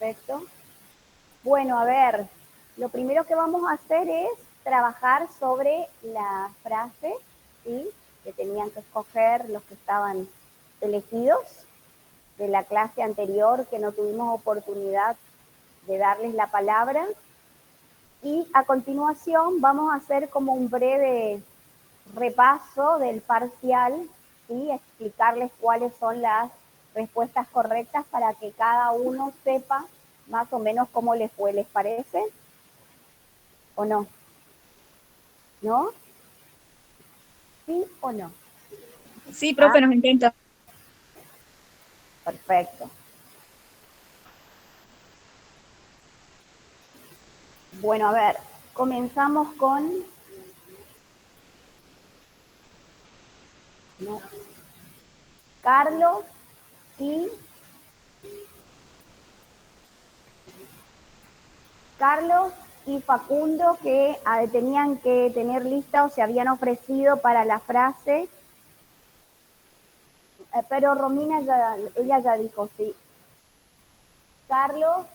perfecto. Bueno, a ver, lo primero que vamos a hacer es trabajar sobre la frase, ¿sí? Que tenían que escoger los que estaban elegidos de la clase anterior, que no tuvimos oportunidad de darles la palabra. Y a continuación vamos a hacer como un breve repaso del parcial, ¿sí? Explicarles cuáles son las respuestas correctas para que cada uno sepa más o menos cómo les fue. ¿Les parece? ¿O no? ¿No? ¿Sí o no? Sí, profe, nos encanta. Perfecto. Bueno, a ver, comenzamos con... ¿no? Carlos y... Carlos y Facundo, que tenían que tener lista o se habían ofrecido para la frase, pero Romina ella ya dijo sí. Carlos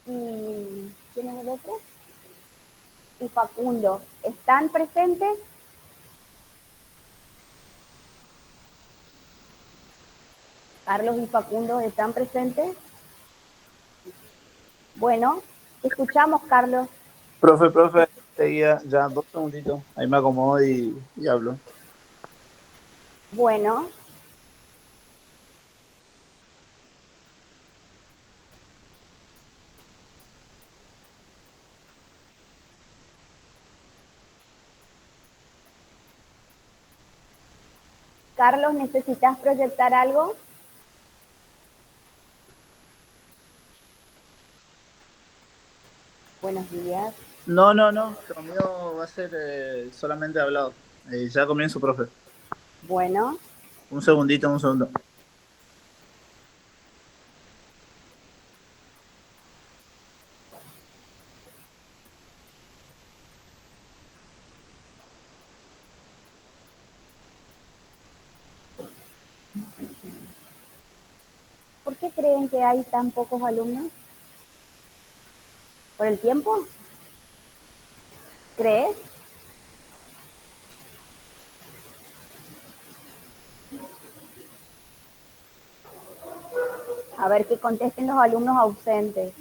y... ¿quién es el otro? Y Facundo, ¿están presentes? Carlos y Facundo, ¿están presentes? Bueno, escuchamos, Carlos. Profe, seguía ya 2 segunditos. Ahí me acomodo y hablo. Bueno. Carlos, ¿necesitas proyectar algo? Buenos días. No. Lo mío va a ser solamente hablado. Ya comienzo, profe. Bueno. Un segundo. ¿Por qué creen que hay tan pocos alumnos? ¿Por el tiempo? ¿Crees? A ver que contesten los alumnos ausentes.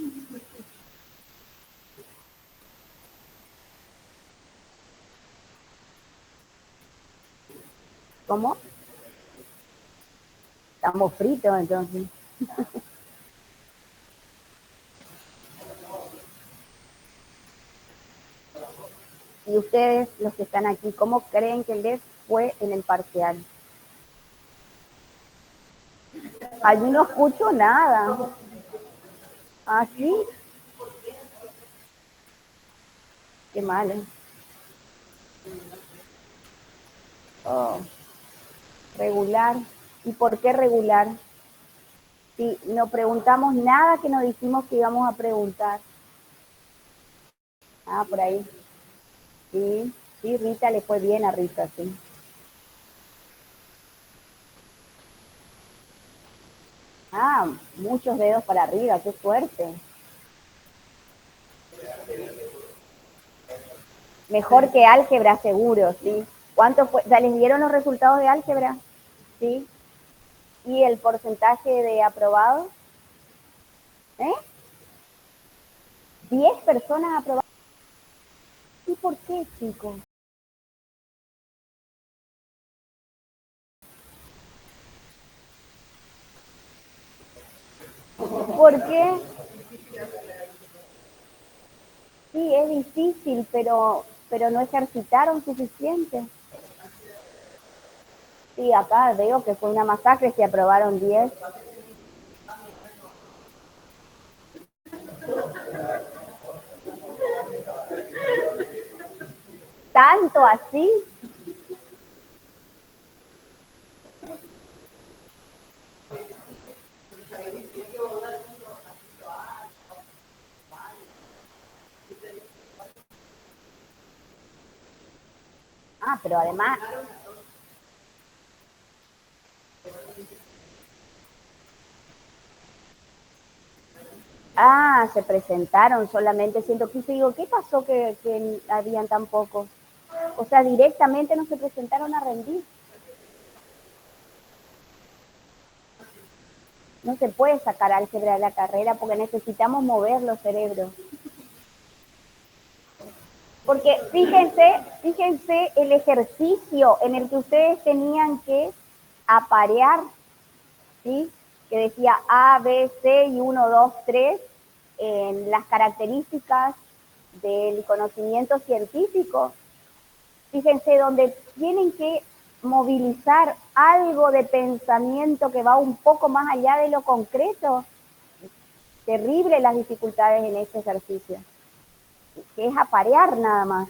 ¿Cómo? Estamos fritos entonces. Y ustedes, los que están aquí, ¿cómo creen que les fue en el parcial? Allí no escucho nada. ¿Ah, sí? Qué mal, ¿eh? Oh, regular. ¿Y por qué regular? Si no preguntamos nada que nos dijimos que íbamos a preguntar. Ah, por ahí. Sí, sí, Rita le fue bien a Rita, sí. Ah, muchos dedos para arriba, qué suerte. Mejor que álgebra, seguro, sí. ¿Cuánto fue? ¿Ya les dieron los resultados de álgebra? Sí. ¿Y el porcentaje de aprobado? 10 personas aprobadas. ¿Y por qué, chicos? ¿Por qué? Sí, es difícil, pero no ejercitaron suficiente. Sí, acá veo que fue una masacre, se aprobaron 10. ¿Tanto así? Ah, pero Se presentaron solamente 115. Digo, ¿qué pasó que habían tan pocos? O sea, directamente no se presentaron a rendir. No se puede sacar álgebra de la carrera porque necesitamos mover los cerebros. Porque fíjense el ejercicio en el que ustedes tenían que aparear, ¿sí? Que decía A, B, C y 1, 2, 3 en las características del conocimiento científico. Fíjense, donde tienen que movilizar algo de pensamiento que va un poco más allá de lo concreto. Terrible las dificultades en este ejercicio, que es aparear nada más.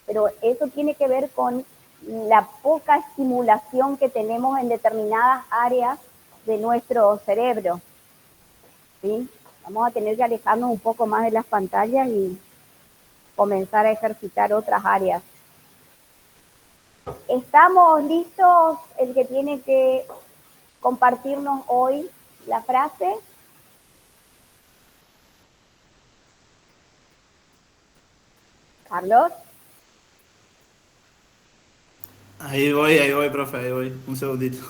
Pero eso tiene que ver con la poca estimulación que tenemos en determinadas áreas de nuestro cerebro. ¿Sí? Vamos a tener que alejarnos un poco más de las pantallas y comenzar a ejercitar otras áreas. ¿Estamos listos? El que tiene que compartirnos hoy la frase. Carlos. Ahí voy, profe, ahí voy. Un segundito.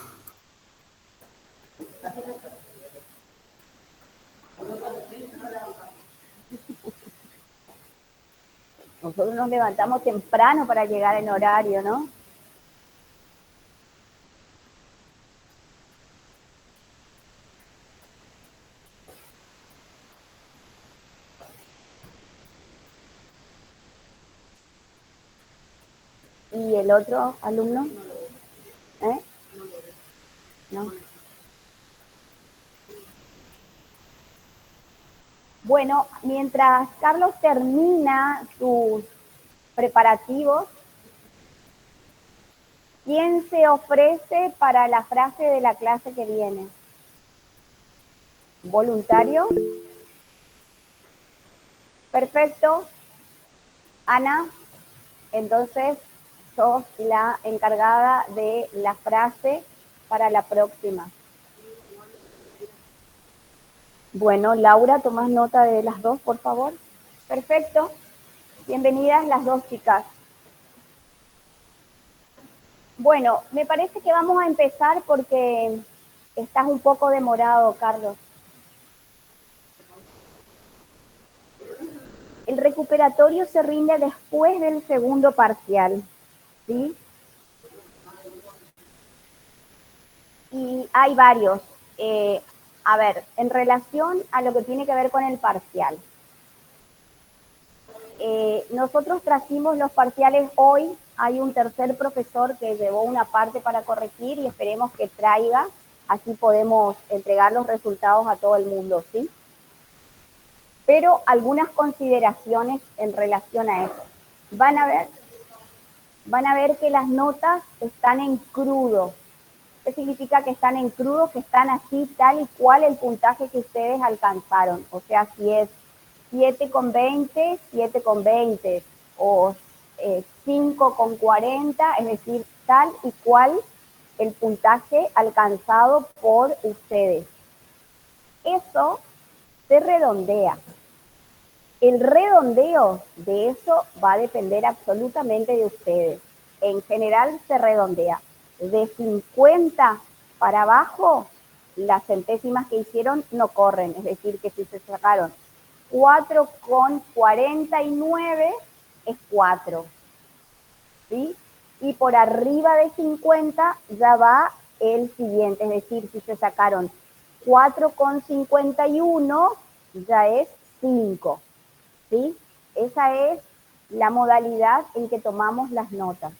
Nosotros nos levantamos temprano para llegar en horario, ¿no? ¿Y el otro alumno? ¿No? Bueno, mientras Carlos termina sus preparativos, ¿quién se ofrece para la frase de la clase que viene? ¿Voluntario? Perfecto. Ana, entonces sos la encargada de la frase para la próxima. Bueno, Laura, ¿tomás nota de las dos, por favor? Perfecto. Bienvenidas las dos chicas. Bueno, me parece que vamos a empezar porque estás un poco demorado, Carlos. El recuperatorio se rinde después del segundo parcial, ¿sí? Y hay varios. A ver, en relación a lo que tiene que ver con el parcial. Nosotros trajimos los parciales hoy. Hay un tercer profesor que llevó una parte para corregir y esperemos que traiga. Así podemos entregar los resultados a todo el mundo, ¿sí? Pero algunas consideraciones en relación a eso. Van a ver que las notas están en crudo. ¿Qué significa que están en crudo? Que están así, tal y cual el puntaje que ustedes alcanzaron. O sea, si es 7,20, 7,20 o 5,40, es decir, tal y cual el puntaje alcanzado por ustedes. Eso se redondea. El redondeo de eso va a depender absolutamente de ustedes. En general se redondea. De 50 para abajo, las centésimas que hicieron no corren. Es decir, que si se sacaron 4,49 es 4. ¿Sí? Y por arriba de 50 ya va el siguiente. Es decir, si se sacaron 4,51 ya es 5. ¿Sí? Esa es la modalidad en que tomamos las notas.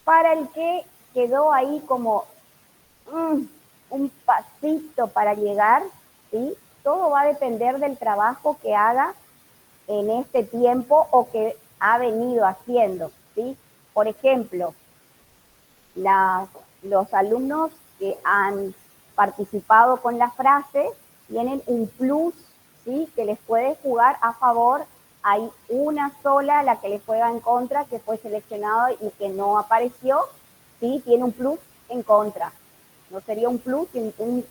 Para el que quedó ahí como un pasito para llegar, ¿sí? Todo va a depender del trabajo que haga en este tiempo o que ha venido haciendo, ¿sí? Por ejemplo, los alumnos que han participado con la frase tienen un plus, ¿sí? Que les puede jugar a favor. Hay una sola, la que les juega en contra, que fue seleccionado y que no apareció, ¿sí? Tiene un plus en contra. No sería un plus, un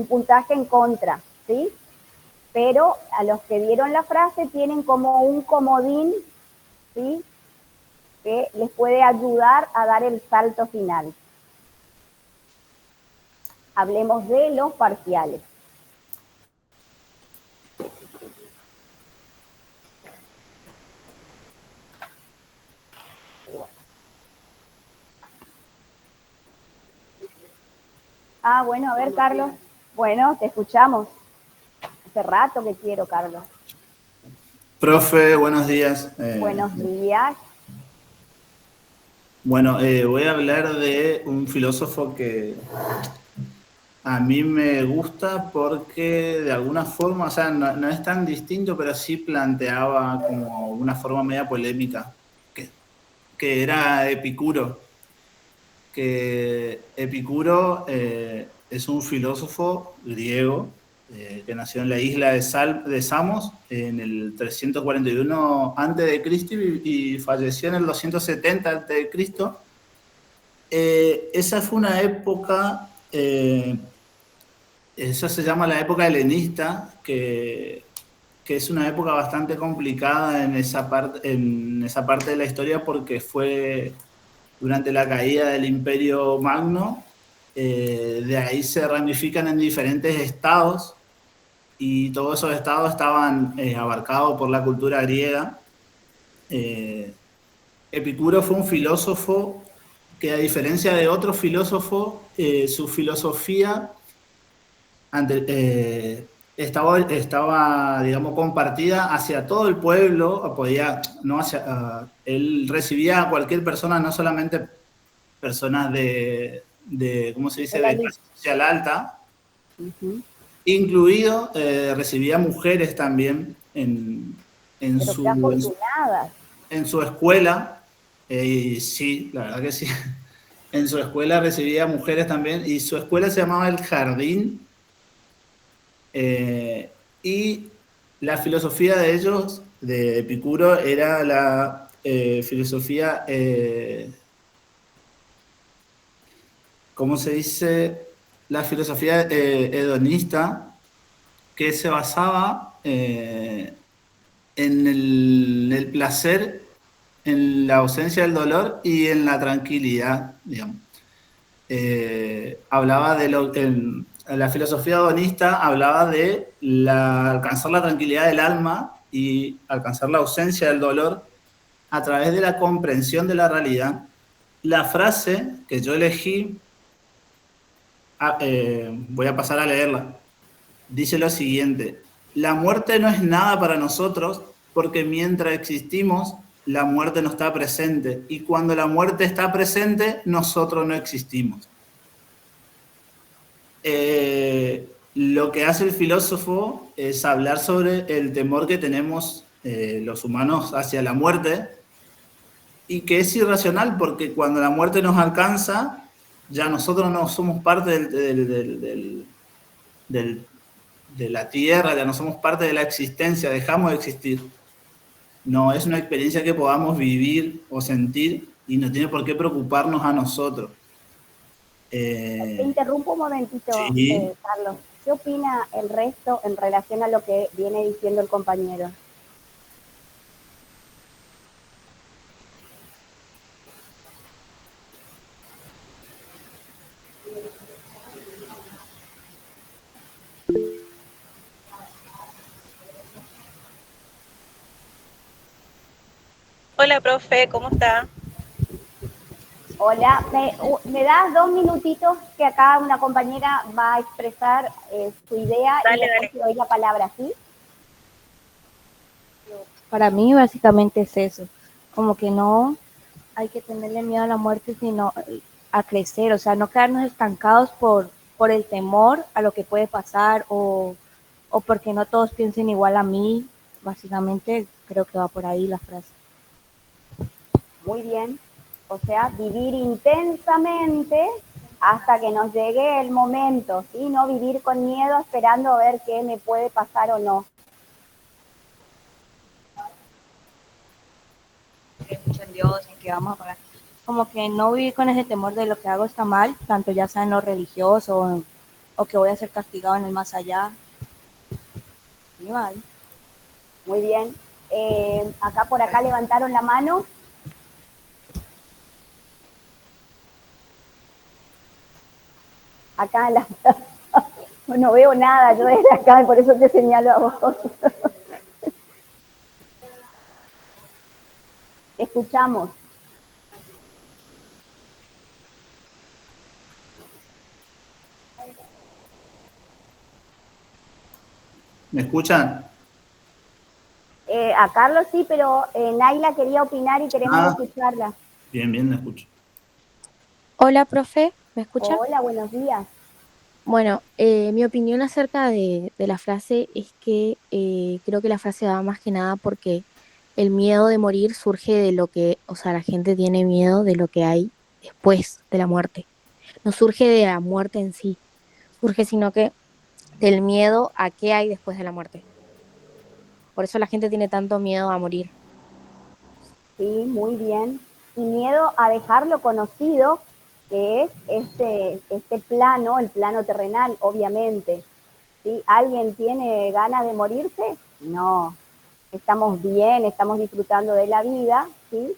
puntaje en contra, ¿sí? pero a los que vieron la frase tienen como un comodín, ¿sí?, que les puede ayudar a dar el salto final. Hablemos de los parciales. Bueno, a ver, Carlos. Bueno, te escuchamos. Hace rato que quiero, Carlos. Profe, buenos días. Buenos días. Bueno, voy a hablar de un filósofo que a mí me gusta porque de alguna forma, o sea, no es tan distinto, pero sí planteaba como una forma media polémica, que era Epicuro. Que Epicuro es un filósofo griego que nació en la isla de Samos en el 341 a.C. y falleció en el 270 a.C. Esa fue una época, esa se llama la época helenista, que es una época bastante complicada en esa parte de la historia porque fue durante la caída del Imperio Magno. De ahí se ramifican en diferentes estados y todos esos estados estaban abarcados por la cultura griega. Epicuro fue un filósofo que, a diferencia de otros filósofos, su filosofía estaba, digamos, compartida hacia todo el pueblo. Él recibía a cualquier persona, no solamente personas de ¿cómo se dice?, de clase social alta, incluido recibía mujeres también en su escuela. Sí, la verdad que sí. En su escuela recibía mujeres también, y su escuela se llamaba El Jardín. Y la filosofía de ellos, de Epicuro, era la filosofía, ¿cómo se dice? La filosofía hedonista, que se basaba en el placer, en la ausencia del dolor y en la tranquilidad, digamos. Hablaba de la filosofía hedonista hablaba de alcanzar la tranquilidad del alma y alcanzar la ausencia del dolor a través de la comprensión de la realidad. La frase que yo elegí, voy a pasar a leerla. Dice lo siguiente: la muerte no es nada para nosotros porque mientras existimos, la muerte no está presente, y cuando la muerte está presente, nosotros no existimos. Lo que hace el filósofo es hablar sobre el temor que tenemos los humanos hacia la muerte, y que es irracional porque cuando la muerte nos alcanza, ya nosotros no somos parte de la tierra, ya no somos parte de la existencia, dejamos de existir. No es una experiencia que podamos vivir o sentir y no tiene por qué preocuparnos a nosotros. Te interrumpo un momentito, sí. Carlos. ¿Qué opina el resto en relación a lo que viene diciendo el compañero? Hola, profe, ¿cómo está? Hola, ¿me das 2 minutitos que acá una compañera va a expresar su idea? Dale, y después te doy la palabra, ¿sí? Para mí básicamente es eso, como que no hay que tenerle miedo a la muerte, sino a crecer, o sea, no quedarnos estancados por el temor a lo que puede pasar o porque no todos piensen igual a mí. Básicamente creo que va por ahí la frase. Muy bien. O sea, vivir intensamente hasta que nos llegue el momento, ¿sí? No vivir con miedo esperando a ver qué me puede pasar o no. Mucho en Dios, en que vamos a pagar. Como que no vivir con ese temor de lo que hago está mal, tanto ya sea en lo religioso o que voy a ser castigado en el más allá. Mal. Muy bien. Acá por acá levantaron la mano. Acá la... no veo nada yo desde acá, por eso te señalo a vos. Escuchamos. ¿Me escuchan? A Carlos sí, pero Naila quería opinar y queremos escucharla. Bien, bien, me escucho. Hola, profe, ¿me escucha? Hola, buenos días. Bueno, mi opinión acerca de la frase es que creo que la frase va más que nada porque el miedo de morir surge de lo que, o sea, la gente tiene miedo de lo que hay después de la muerte. No surge de la muerte en sí, surge sino que del miedo a qué hay después de la muerte. Por eso la gente tiene tanto miedo a morir. Sí, muy bien. Y miedo a dejar lo conocido, que es este plano, el plano terrenal, obviamente. ¿Sí? ¿Alguien tiene ganas de morirse? No. Estamos bien, estamos disfrutando de la vida, ¿sí?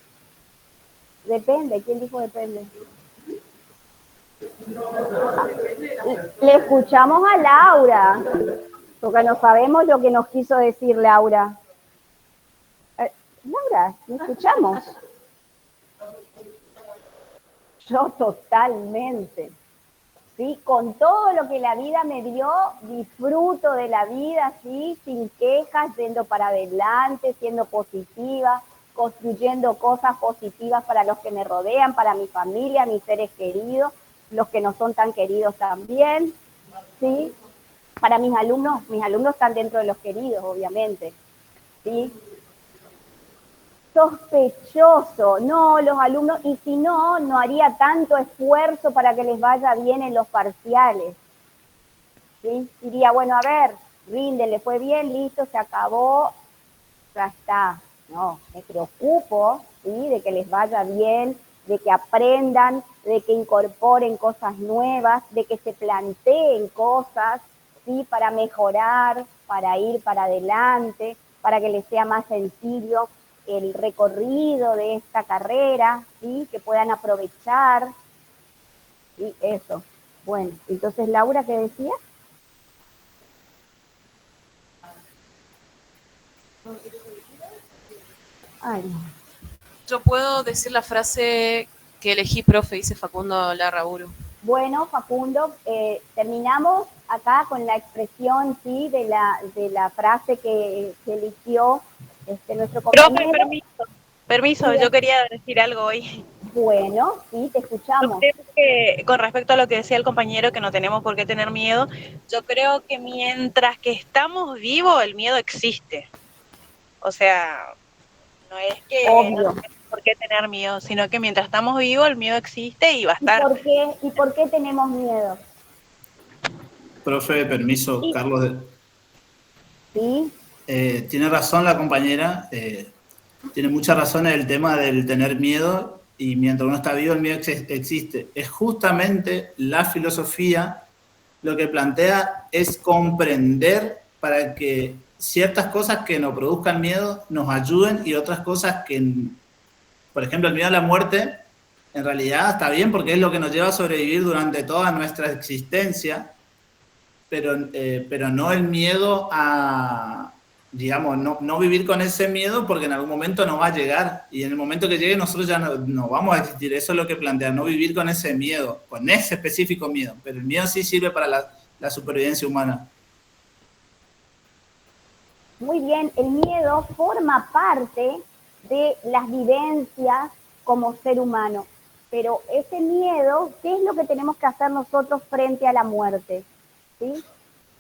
Depende, ¿quién dijo depende? Le escuchamos a Laura, porque no sabemos lo que nos quiso decir Laura. Laura, ¿me escuchamos? Yo totalmente. ¿Sí? Con todo lo que la vida me dio, disfruto de la vida, ¿sí? Sin quejas, yendo para adelante, siendo positiva, construyendo cosas positivas para los que me rodean, para mi familia, mis seres queridos, los que no son tan queridos también, ¿sí? Para mis alumnos están dentro de los queridos, obviamente, ¿sí? Sospechoso, no, los alumnos, y si no, no haría tanto esfuerzo para que les vaya bien en los parciales, ¿sí? Diría, bueno, a ver, rinde, le fue bien, listo, se acabó, ya está. No, me preocupo, ¿sí? De que les vaya bien, de que aprendan, de que incorporen cosas nuevas, de que se planteen cosas, ¿sí? Para mejorar, para ir para adelante, para que les sea más sencillo el recorrido de esta carrera, ¿sí? Que puedan aprovechar, y eso. Bueno, entonces Laura, ¿qué decía? Ay, no. Yo puedo decir la frase que elegí, profe, dice Facundo Larraburu. Bueno, Facundo, terminamos acá con la expresión, ¿sí? De la frase que eligió nuestro compañero. Profe, permiso, Sí, yo quería decir algo hoy. bueno, sí, te Yo escuchamos. creo que con respecto a lo que decía el compañero, que no tenemos por qué tener miedo, yo creo que mientras que estamos vivos, el miedo existe. O sea, no es que no Obvio. tenemos por qué tener miedo, sino que mientras estamos vivos, el miedo existe y va a ¿Y estar. por qué tenemos miedo? Profe, permiso, Carlos. ¿Sí? Tiene razón la compañera, tiene mucha razón en el tema del tener miedo y mientras uno está vivo el miedo existe. Es justamente la filosofía lo que plantea es comprender para que ciertas cosas que nos produzcan miedo nos ayuden y otras cosas que, por ejemplo, el miedo a la muerte, en realidad está bien porque es lo que nos lleva a sobrevivir durante toda nuestra existencia, pero no el miedo a, digamos, no vivir con ese miedo porque en algún momento no va a llegar y en el momento que llegue nosotros ya no vamos a existir. Eso es lo que plantea, no vivir con ese miedo, con ese específico miedo, pero el miedo sí sirve para la supervivencia humana. Muy bien, el miedo forma parte de las vivencias como ser humano, pero ese miedo, ¿qué es lo que tenemos que hacer nosotros frente a la muerte? ¿Sí?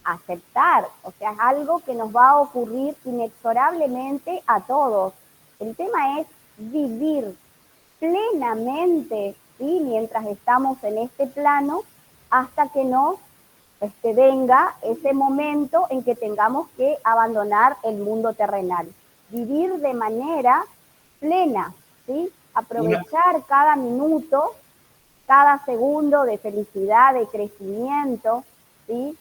Aceptar, o sea, es algo que nos va a ocurrir inexorablemente a todos. El tema es vivir plenamente, ¿sí? Mientras estamos en este plano, hasta que nos venga ese momento en que tengamos que abandonar el mundo terrenal. Vivir de manera plena, ¿sí? Aprovechar cada minuto, cada segundo de felicidad, de crecimiento, ¿sí?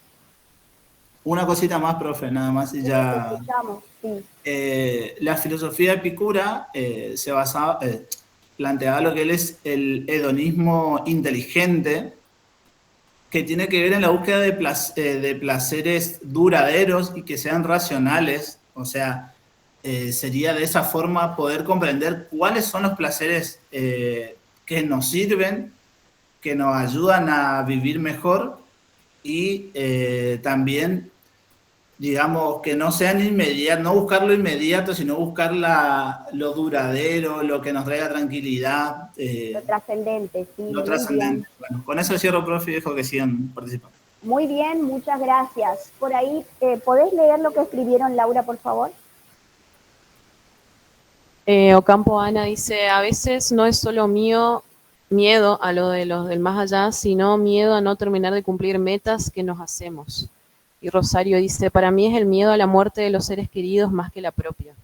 Una cosita más, profe, nada más y Sí, ya. te escuchamos, sí. La filosofía epicura se basaba, planteaba lo que él es el hedonismo inteligente, que tiene que ver en la búsqueda de placeres duraderos y que sean racionales. O sea, sería de esa forma poder comprender cuáles son los placeres que nos sirven, que nos ayudan a vivir mejor y también, digamos, que no sean inmediatos, no buscar lo inmediato, sino buscar lo duradero, lo que nos traiga tranquilidad, Lo trascendente, sí, lo muy bien. trascendente. Bueno, con eso cierro, profe, y dejo que sigan participando. Muy bien, muchas gracias. Por ahí, ¿podés leer lo que escribieron, Laura, por favor? Ocampo Ana dice, a veces no es solo miedo a lo de los del más allá, sino miedo a no terminar de cumplir metas que nos hacemos. Y Rosario dice, para mí es el miedo a la muerte de los seres queridos más que la propia.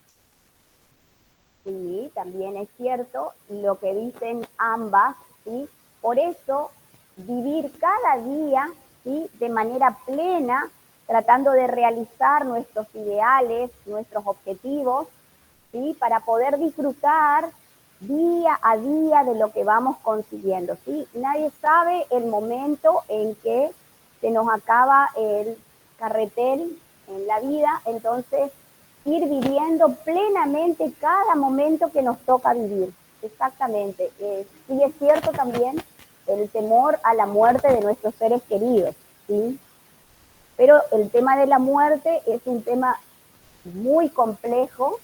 Sí, también es cierto lo que dicen ambas, ¿sí? Por eso, vivir cada día, ¿sí?, de manera plena, tratando de realizar nuestros ideales, nuestros objetivos, ¿sí?, para poder disfrutar día a día de lo que vamos consiguiendo, ¿sí? Nadie sabe el momento en que se nos acaba el carretel en la vida, entonces ir viviendo plenamente cada momento que nos toca vivir. Exactamente. Sí es cierto también el temor a la muerte de nuestros seres queridos, ¿sí? Pero el tema de la muerte es un tema muy complejo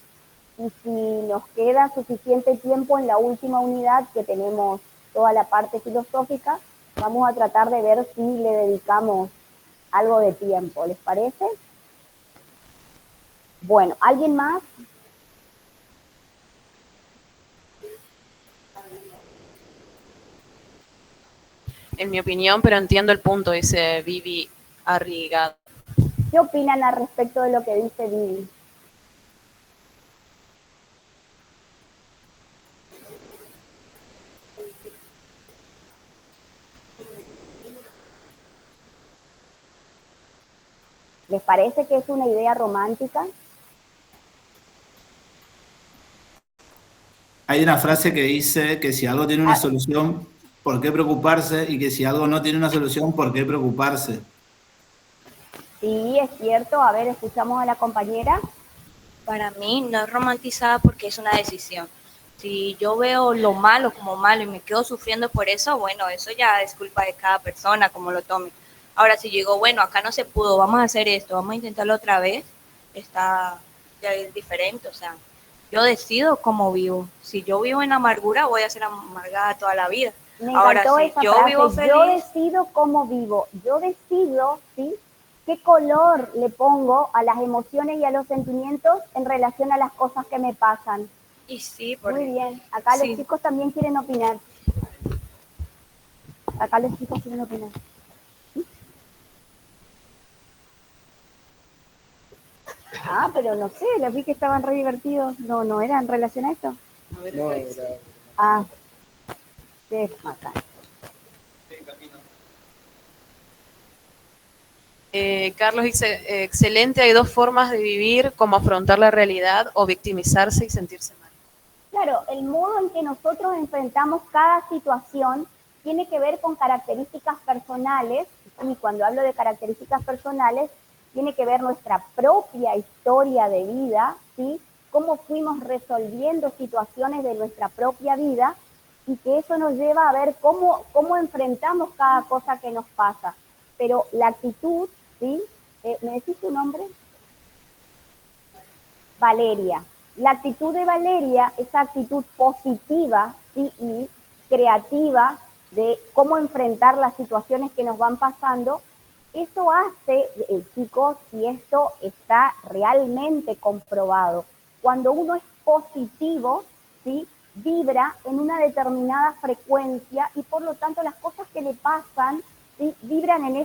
y si nos queda suficiente tiempo en la última unidad que tenemos toda la parte filosófica, vamos a tratar de ver si le dedicamos algo de tiempo. ¿Les parece? Bueno, ¿alguien más? En mi opinión, pero entiendo el punto, dice Vivi Arrigado. ¿Qué opinan al respecto de lo que dice Vivi? ¿Les parece que es una idea romántica? Hay una frase que dice que si algo tiene una solución, ¿por qué preocuparse? Y que si algo no tiene una solución, ¿por qué preocuparse? Sí, es cierto. A ver, escuchamos a la compañera. Para mí no es romantizada porque es una decisión. Si yo veo lo malo como malo y me quedo sufriendo por eso, bueno, eso ya es culpa de cada persona, como lo tome. Ahora, si yo digo, bueno, acá no se pudo, vamos a hacer esto, vamos a intentarlo otra vez, ya es diferente. O sea, yo decido cómo vivo. Si yo vivo en amargura, voy a ser amargada toda la vida. Me Ahora, encantó si esa yo frase. vivo feliz, Yo decido cómo vivo. Yo decido, ¿sí?, qué color le pongo a las emociones y a los sentimientos en relación a las cosas que me pasan. y sí, Muy bien. Acá sí. los chicos también quieren opinar. Acá los chicos quieren opinar. Ah, pero no sé, los vi que estaban re divertidos. No, no era en relación a esto. No, era... Ah, qué bacán. Carlos dice, excelente, hay dos formas de vivir, como afrontar la realidad o victimizarse y sentirse mal. Claro, el modo en que nosotros enfrentamos cada situación tiene que ver con características personales, y cuando hablo de características personales, tiene que ver nuestra propia historia de vida, ¿sí?, cómo fuimos resolviendo situaciones de nuestra propia vida, y que eso nos lleva a ver cómo enfrentamos cada cosa que nos pasa. Pero la actitud, ¿sí? ¿Me decís tu nombre? Valeria. La actitud de Valeria, esa actitud positiva, ¿sí?, y creativa de cómo enfrentar las situaciones que nos van pasando, eso hace, chicos, y esto está realmente comprobado, cuando uno es positivo, ¿sí?, vibra en una determinada frecuencia y por lo tanto las cosas que le pasan, ¿sí?, vibran en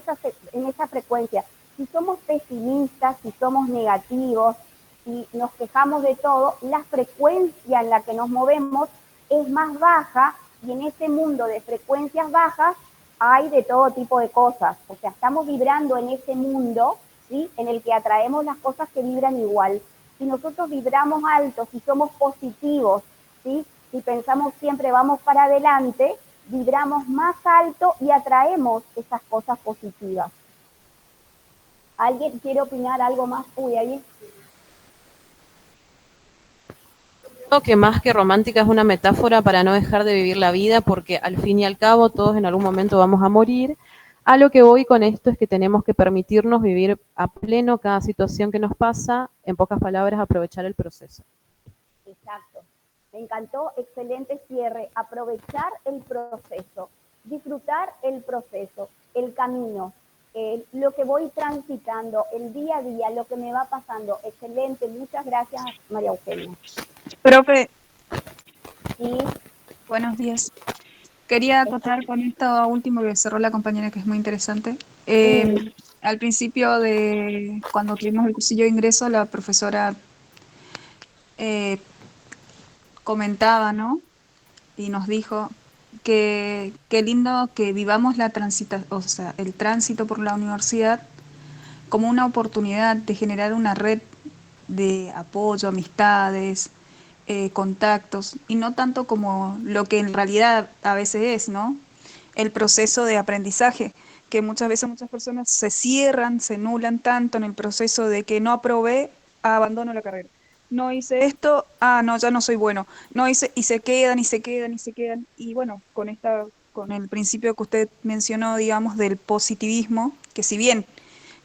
esa frecuencia. Si somos pesimistas, si somos negativos, si nos quejamos de todo, la frecuencia en la que nos movemos es más baja y en ese mundo de frecuencias bajas hay de todo tipo de cosas. O sea, estamos vibrando en ese mundo, ¿sí?, ¿sí? En el que atraemos las cosas que vibran igual. Si nosotros vibramos alto, si somos positivos, ¿sí? Si pensamos siempre vamos para adelante, vibramos más alto y atraemos esas cosas positivas. ¿Alguien quiere opinar algo más? Uy, ahí. Creo que más que romántica es una metáfora para no dejar de vivir la vida, porque al fin y al cabo todos en algún momento vamos a morir. A lo que voy con esto es que tenemos que permitirnos vivir a pleno cada situación que nos pasa, en pocas palabras, aprovechar el proceso. Exacto. Me encantó, excelente cierre. Aprovechar el proceso, disfrutar el proceso, el camino, lo que voy transitando, el día a día, lo que me va pasando. Excelente, muchas gracias, María Eugenia. Profe, Sí, buenos días. Quería acotar con esto último que cerró la compañera, que es muy interesante. Al principio de cuando tuvimos el cursillo de ingreso, la profesora eh, comentaba, ¿no? Y nos dijo que qué lindo que vivamos o sea, el tránsito por la universidad como una oportunidad de generar una red de apoyo, amistades, contactos, y no tanto como lo que en realidad a veces es, ¿no? El proceso de aprendizaje, que muchas veces muchas personas se cierran, se nulan tanto en el proceso de que no aprobé, abandono la carrera. No hice esto, no, ya no soy bueno. No hice, y se quedan, y se quedan, y se quedan. Y bueno, con el principio que usted mencionó, digamos, del positivismo, que si bien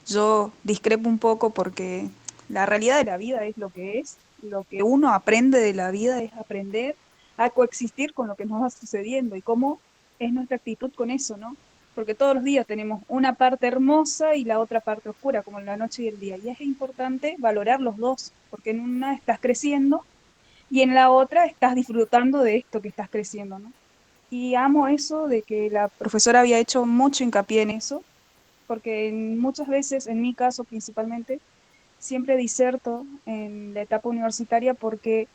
yo discrepo un poco porque la realidad de la vida es lo que es. Lo que uno aprende de la vida es aprender a coexistir con lo que nos va sucediendo y cómo es nuestra actitud con eso, ¿no? Porque todos los días tenemos una parte hermosa y la otra parte oscura, como la noche y el día. Y es importante valorar los dos, porque en una estás creciendo y en la otra estás disfrutando de esto que estás creciendo, ¿no? Y amo eso de que la profesora había hecho mucho hincapié en eso, porque muchas veces, en mi caso principalmente, siempre diserto en la etapa universitaria porque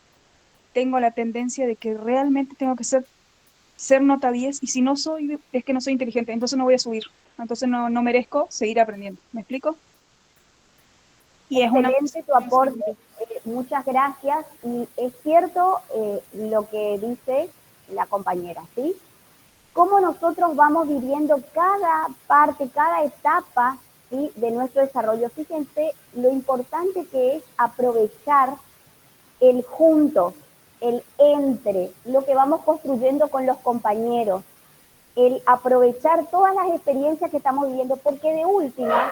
tengo la tendencia de que realmente tengo que ser nota 10 y si no soy, es que no soy inteligente, entonces no voy a subir, entonces no merezco seguir aprendiendo. ¿Me explico? Y es una... excelente tu aporte. Muchas gracias. Y es cierto lo que dice la compañera, ¿sí? Cómo nosotros vamos viviendo cada parte, cada etapa, ¿sí?, de nuestro desarrollo. Fíjense lo importante que es aprovechar el juntos, el entre, lo que vamos construyendo con los compañeros, el aprovechar todas las experiencias que estamos viviendo, porque de última,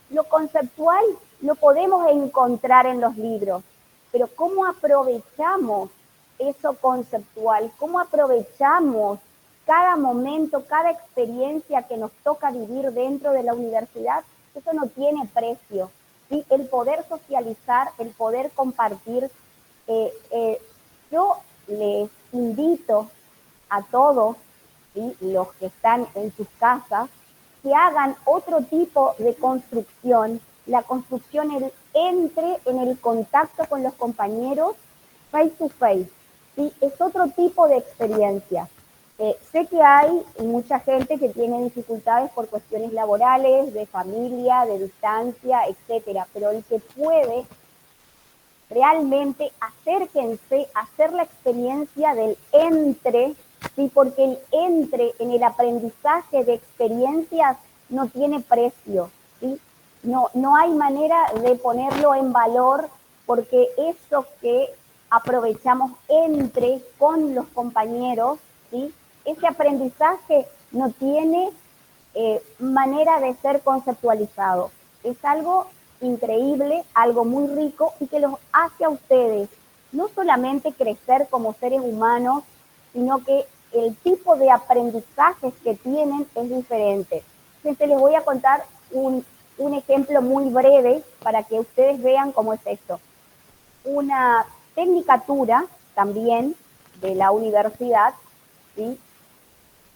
lo conceptual lo podemos encontrar en los libros, pero ¿cómo aprovechamos eso conceptual? ¿Cómo aprovechamos cada momento, cada experiencia que nos toca vivir dentro de la universidad? Eso no tiene precio. ¿Sí? El poder socializar, el poder compartir. Yo les invito a todos, ¿sí?, los que están en sus casas, que hagan otro tipo de construcción, la construcción entre en el contacto con los compañeros face to face, ¿sí? Es otro tipo de experiencia. Sé que hay mucha gente que tiene dificultades por cuestiones laborales, de familia, de distancia, etcétera, pero el que puede realmente acérquense a hacer la experiencia del entre, ¿sí? Porque el entre en el aprendizaje de experiencias no tiene precio, ¿sí? No hay manera de ponerlo en valor, porque eso que aprovechamos entre con los compañeros, ¿sí?, ese aprendizaje no tiene manera de ser conceptualizado. Es algo increíble, algo muy rico y que los hace a ustedes no solamente crecer como seres humanos, sino que el tipo de aprendizajes que tienen es diferente. Entonces les voy a contar un ejemplo muy breve para que ustedes vean cómo es esto. Una tecnicatura también de la universidad, ¿sí?,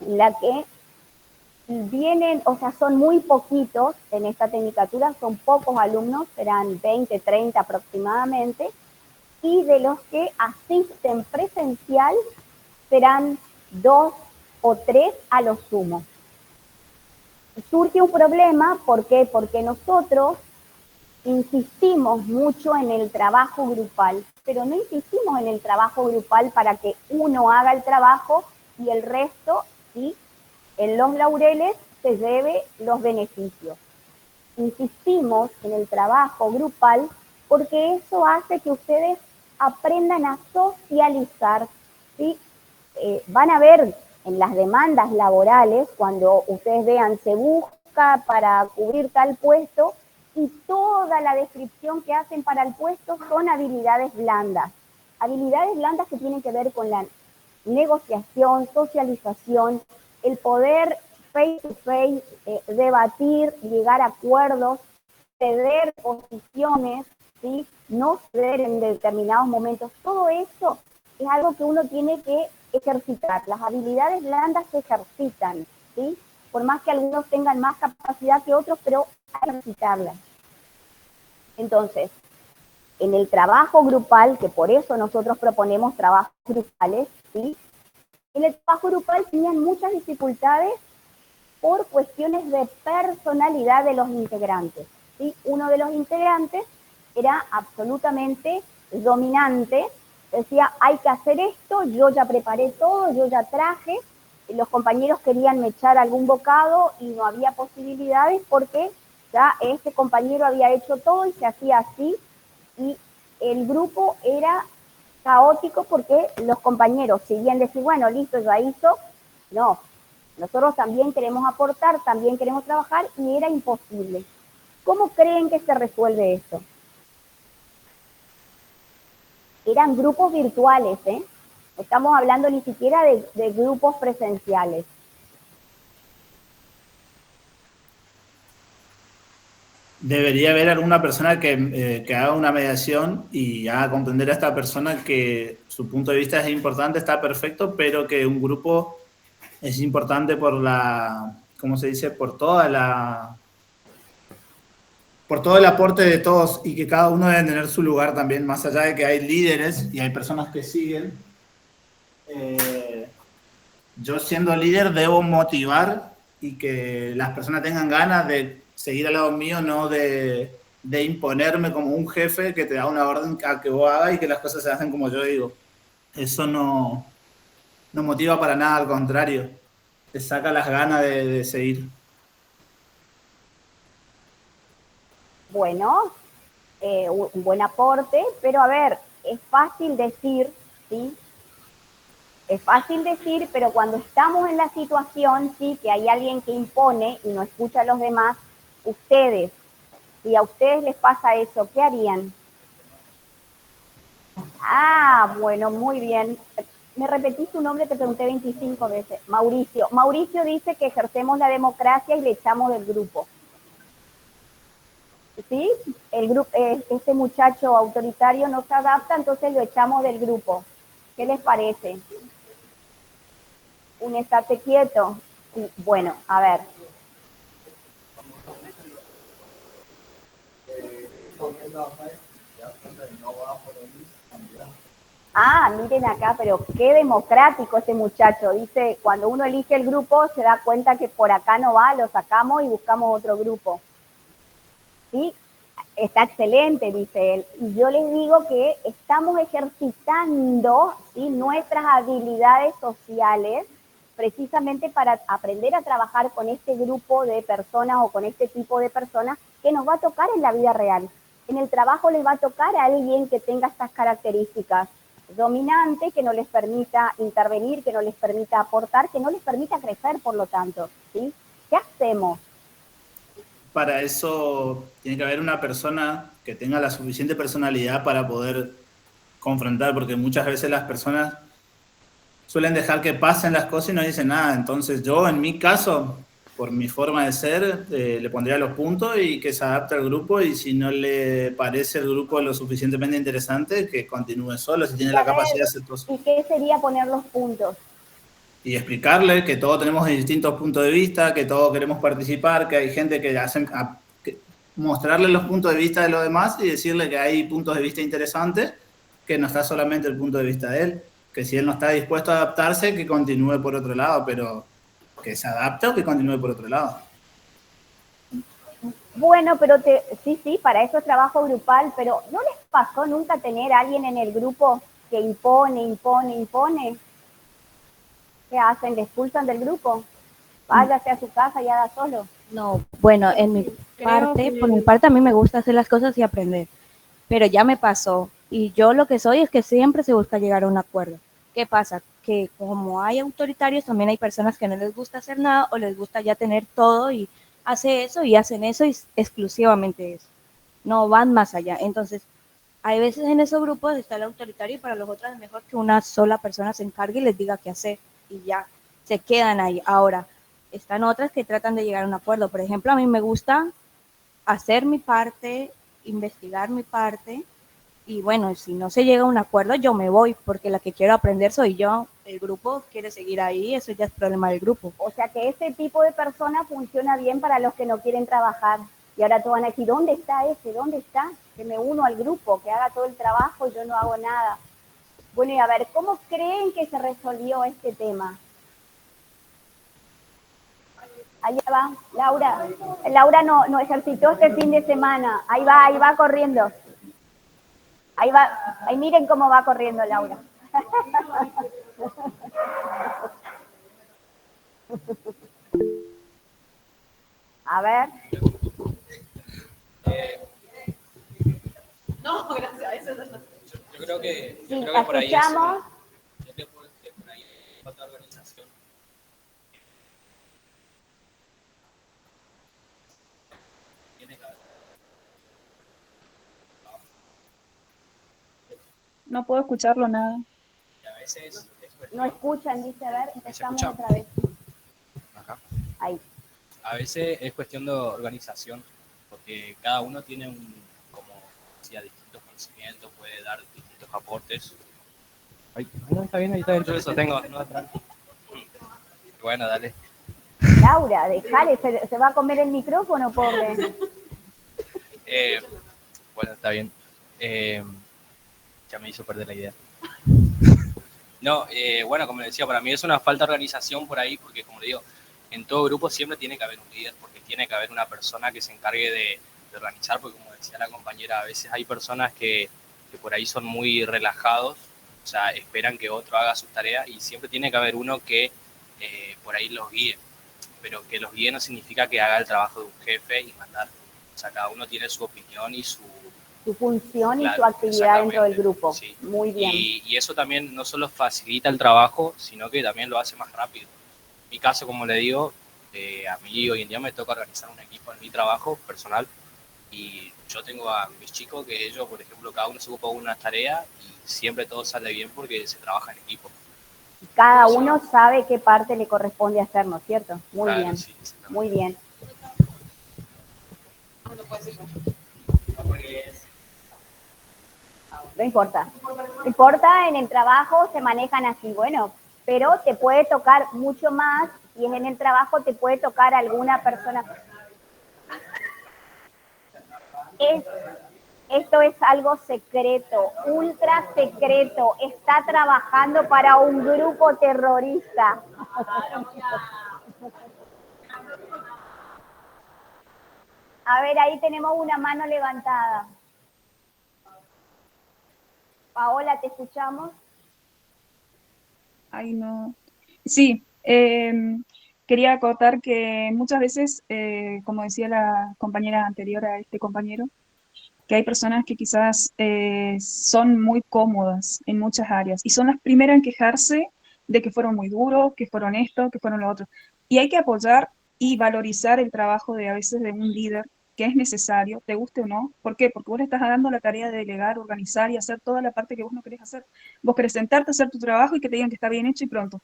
la que vienen, o sea, son muy poquitos en esta tecnicatura, son pocos alumnos, serán 20, 30 aproximadamente, y de los que asisten presencial serán 2 o 3 a lo sumo. Surge un problema, ¿por qué? Porque nosotros insistimos mucho en el trabajo grupal, pero no insistimos en el trabajo grupal para que uno haga el trabajo y el resto, ¿sí?, en los laureles se lleve los beneficios. Insistimos en el trabajo grupal porque eso hace que ustedes aprendan a socializar, ¿sí? Van a ver en las demandas laborales, cuando ustedes vean se busca para cubrir tal puesto, y toda la descripción que hacen para el puesto son habilidades blandas que tienen que ver con la negociación, socialización, el poder face to face, debatir, llegar a acuerdos, ceder posiciones, ¿sí?, no ceder en determinados momentos. Todo eso es algo que uno tiene que ejercitar. Las habilidades blandas se ejercitan, ¿sí?, por más que algunos tengan más capacidad que otros, pero hay que ejercitarlas. Entonces, en el trabajo grupal, que por eso nosotros proponemos trabajos grupales, ¿sí?, en el trabajo grupal tenían muchas dificultades por cuestiones de personalidad de los integrantes, ¿sí? Uno de los integrantes era absolutamente dominante, decía, hay que hacer esto, yo ya preparé todo, yo ya traje, los compañeros querían mechar algún bocado y no había posibilidades porque ya este compañero había hecho todo y se hacía así, y el grupo era caótico porque los compañeros, si bien decir, bueno, listo, ya hizo, no, nosotros también queremos aportar, también queremos trabajar, y era imposible. ¿Cómo creen que se resuelve esto? Eran grupos virtuales, ¿eh? No estamos hablando ni siquiera de grupos presenciales. Debería haber alguna persona que haga una mediación y haga comprender a esta persona que su punto de vista es importante, está perfecto, pero que un grupo es importante por la, ¿cómo se dice? Por todo el aporte de todos, y que cada uno debe tener su lugar también, más allá de que hay líderes y hay personas que siguen. Yo, siendo líder, debo motivar y que las personas tengan ganas de seguir al lado mío, no de imponerme como un jefe que te da una orden a que vos hagas y que las cosas se hacen como yo digo. Eso no motiva para nada, al contrario, te saca las ganas de seguir. Bueno, un buen aporte, pero a ver, es fácil decir, ¿sí? Es fácil decir, pero cuando estamos en la situación, sí, que hay alguien que impone y no escucha a los demás, ustedes, si a ustedes les pasa eso, ¿qué harían? Ah, bueno, muy bien. Me repetí su nombre, te pregunté 25 veces. Mauricio. Mauricio dice que ejercemos la democracia y le echamos del grupo. ¿Sí? El grupo, este muchacho autoritario no se adapta, entonces lo echamos del grupo. ¿Qué les parece? Un estate quieto. Sí, bueno, a ver. Ah, miren acá, pero qué democrático este muchacho. Dice, cuando uno elige el grupo, se da cuenta que por acá no va, lo sacamos y buscamos otro grupo. ¿Sí? Está excelente, dice él. Y yo les digo que estamos ejercitando, ¿sí?, nuestras habilidades sociales precisamente para aprender a trabajar con este grupo de personas o con este tipo de personas que nos va a tocar en la vida real. En el trabajo les va a tocar a alguien que tenga estas características: dominante, que no les permita intervenir, que no les permita aportar, que no les permita crecer, por lo tanto, ¿sí? ¿Qué hacemos? Para eso tiene que haber una persona que tenga la suficiente personalidad para poder confrontar, porque muchas veces las personas suelen dejar que pasen las cosas y no dicen nada. Entonces yo, en mi caso, por mi forma de ser, le pondría los puntos y que se adapte al grupo, y si no le parece el grupo lo suficientemente interesante, que continúe solo, si tiene la capacidad de hacer cosas. ¿Y qué sería poner los puntos? Y explicarle que todos tenemos distintos puntos de vista, que todos queremos participar, que hay gente que hacen... mostrarle los puntos de vista de los demás y decirle que hay puntos de vista interesantes, que no está solamente el punto de vista de él, que si él no está dispuesto a adaptarse, que continúe por otro lado, pero que se adapte o que continúe por otro lado. Bueno, pero sí, para eso es trabajo grupal, pero ¿no les pasó nunca tener a alguien en el grupo que impone? ¿Qué hacen? ¿Le expulsan del grupo? Váyase a su casa y haga solo. No, bueno, por mi parte a mí me gusta hacer las cosas y aprender, pero ya me pasó y yo lo que soy es que siempre se busca llegar a un acuerdo. ¿Qué pasa? Que como hay autoritarios, también hay personas que no les gusta hacer nada o les gusta ya tener todo y hacen eso y exclusivamente eso. No van más allá. Entonces, hay veces en esos grupos está el autoritario y para los otros es mejor que una sola persona se encargue y les diga qué hacer y ya se quedan ahí. Ahora, están otras que tratan de llegar a un acuerdo. Por ejemplo, a mí me gusta hacer mi parte, investigar mi parte y bueno, si no se llega a un acuerdo yo me voy porque la que quiero aprender soy yo. El grupo quiere seguir ahí, eso ya es problema del grupo. O sea que ese tipo de persona funciona bien para los que no quieren trabajar. Y ahora todos van a decir, ¿dónde está ese? ¿Dónde está? Que me uno al grupo, que haga todo el trabajo y yo no hago nada. Bueno, y a ver, ¿cómo creen que se resolvió este tema? Allá va, Laura. Laura no ejercitó este fin de semana. Ahí va corriendo. Ahí va, ahí miren cómo va corriendo Laura. A ver. No, gracias, eso no. Yo creo que, Sí, por ahí escuchamos. Yo creo que por ahí falta organización. Tiene que haber. No puedo escucharlo nada. Y a veces No escuchan, dice, a ver, empezamos escucha? otra vez. Acá. Ahí. A veces es cuestión de organización, porque cada uno tiene como decía, distintos conocimientos, puede dar distintos aportes. Ay, no, está bien, ahí está dentro de eso, tengo, no atrás. Bueno, dale. Laura, dejale, se va a comer el micrófono, pobre. Bueno, está bien. Ya me hizo perder la idea. No, bueno, como le decía, para mí es una falta de organización por ahí, porque como le digo, en todo grupo siempre tiene que haber un líder, porque tiene que haber una persona que se encargue de organizar, porque como decía la compañera, a veces hay personas que por ahí son muy relajados, o sea, esperan que otro haga sus tareas y siempre tiene que haber uno que por ahí los guíe, pero que los guíe no significa que haga el trabajo de un jefe y mandar, o sea, cada uno tiene su opinión y su función y claro, su actividad dentro del grupo. Sí. Muy bien. Y eso también no solo facilita el trabajo, sino que también lo hace más rápido. En mi caso, como le digo, a mí hoy en día me toca organizar un equipo en mi trabajo personal y yo tengo a mis chicos que ellos, por ejemplo, cada uno se ocupa de una tarea y siempre todo sale bien porque se trabaja en equipo. Cada uno sabe qué parte le corresponde hacer, ¿no es cierto? Muy claro, bien, sí, muy bien. No importa. No importa, en el trabajo se manejan así, bueno, pero te puede tocar mucho más, y en el trabajo te puede tocar alguna persona. Esto es algo secreto, ultra secreto. Está trabajando para un grupo terrorista. A ver, ahí tenemos una mano levantada. Paola, ¿te escuchamos? Ay, no. Sí, quería acotar que muchas veces, como decía la compañera anterior a este compañero, que hay personas que quizás son muy cómodas en muchas áreas y son las primeras en quejarse de que fueron muy duros, que fueron esto, que fueron lo otro. Y hay que apoyar y valorizar el trabajo de a veces de un líder que es necesario, te guste o no. ¿Por qué? Porque vos le estás dando la tarea de delegar, organizar y hacer toda la parte que vos no querés hacer. Vos querés sentarte, hacer tu trabajo y que te digan que está bien hecho y pronto.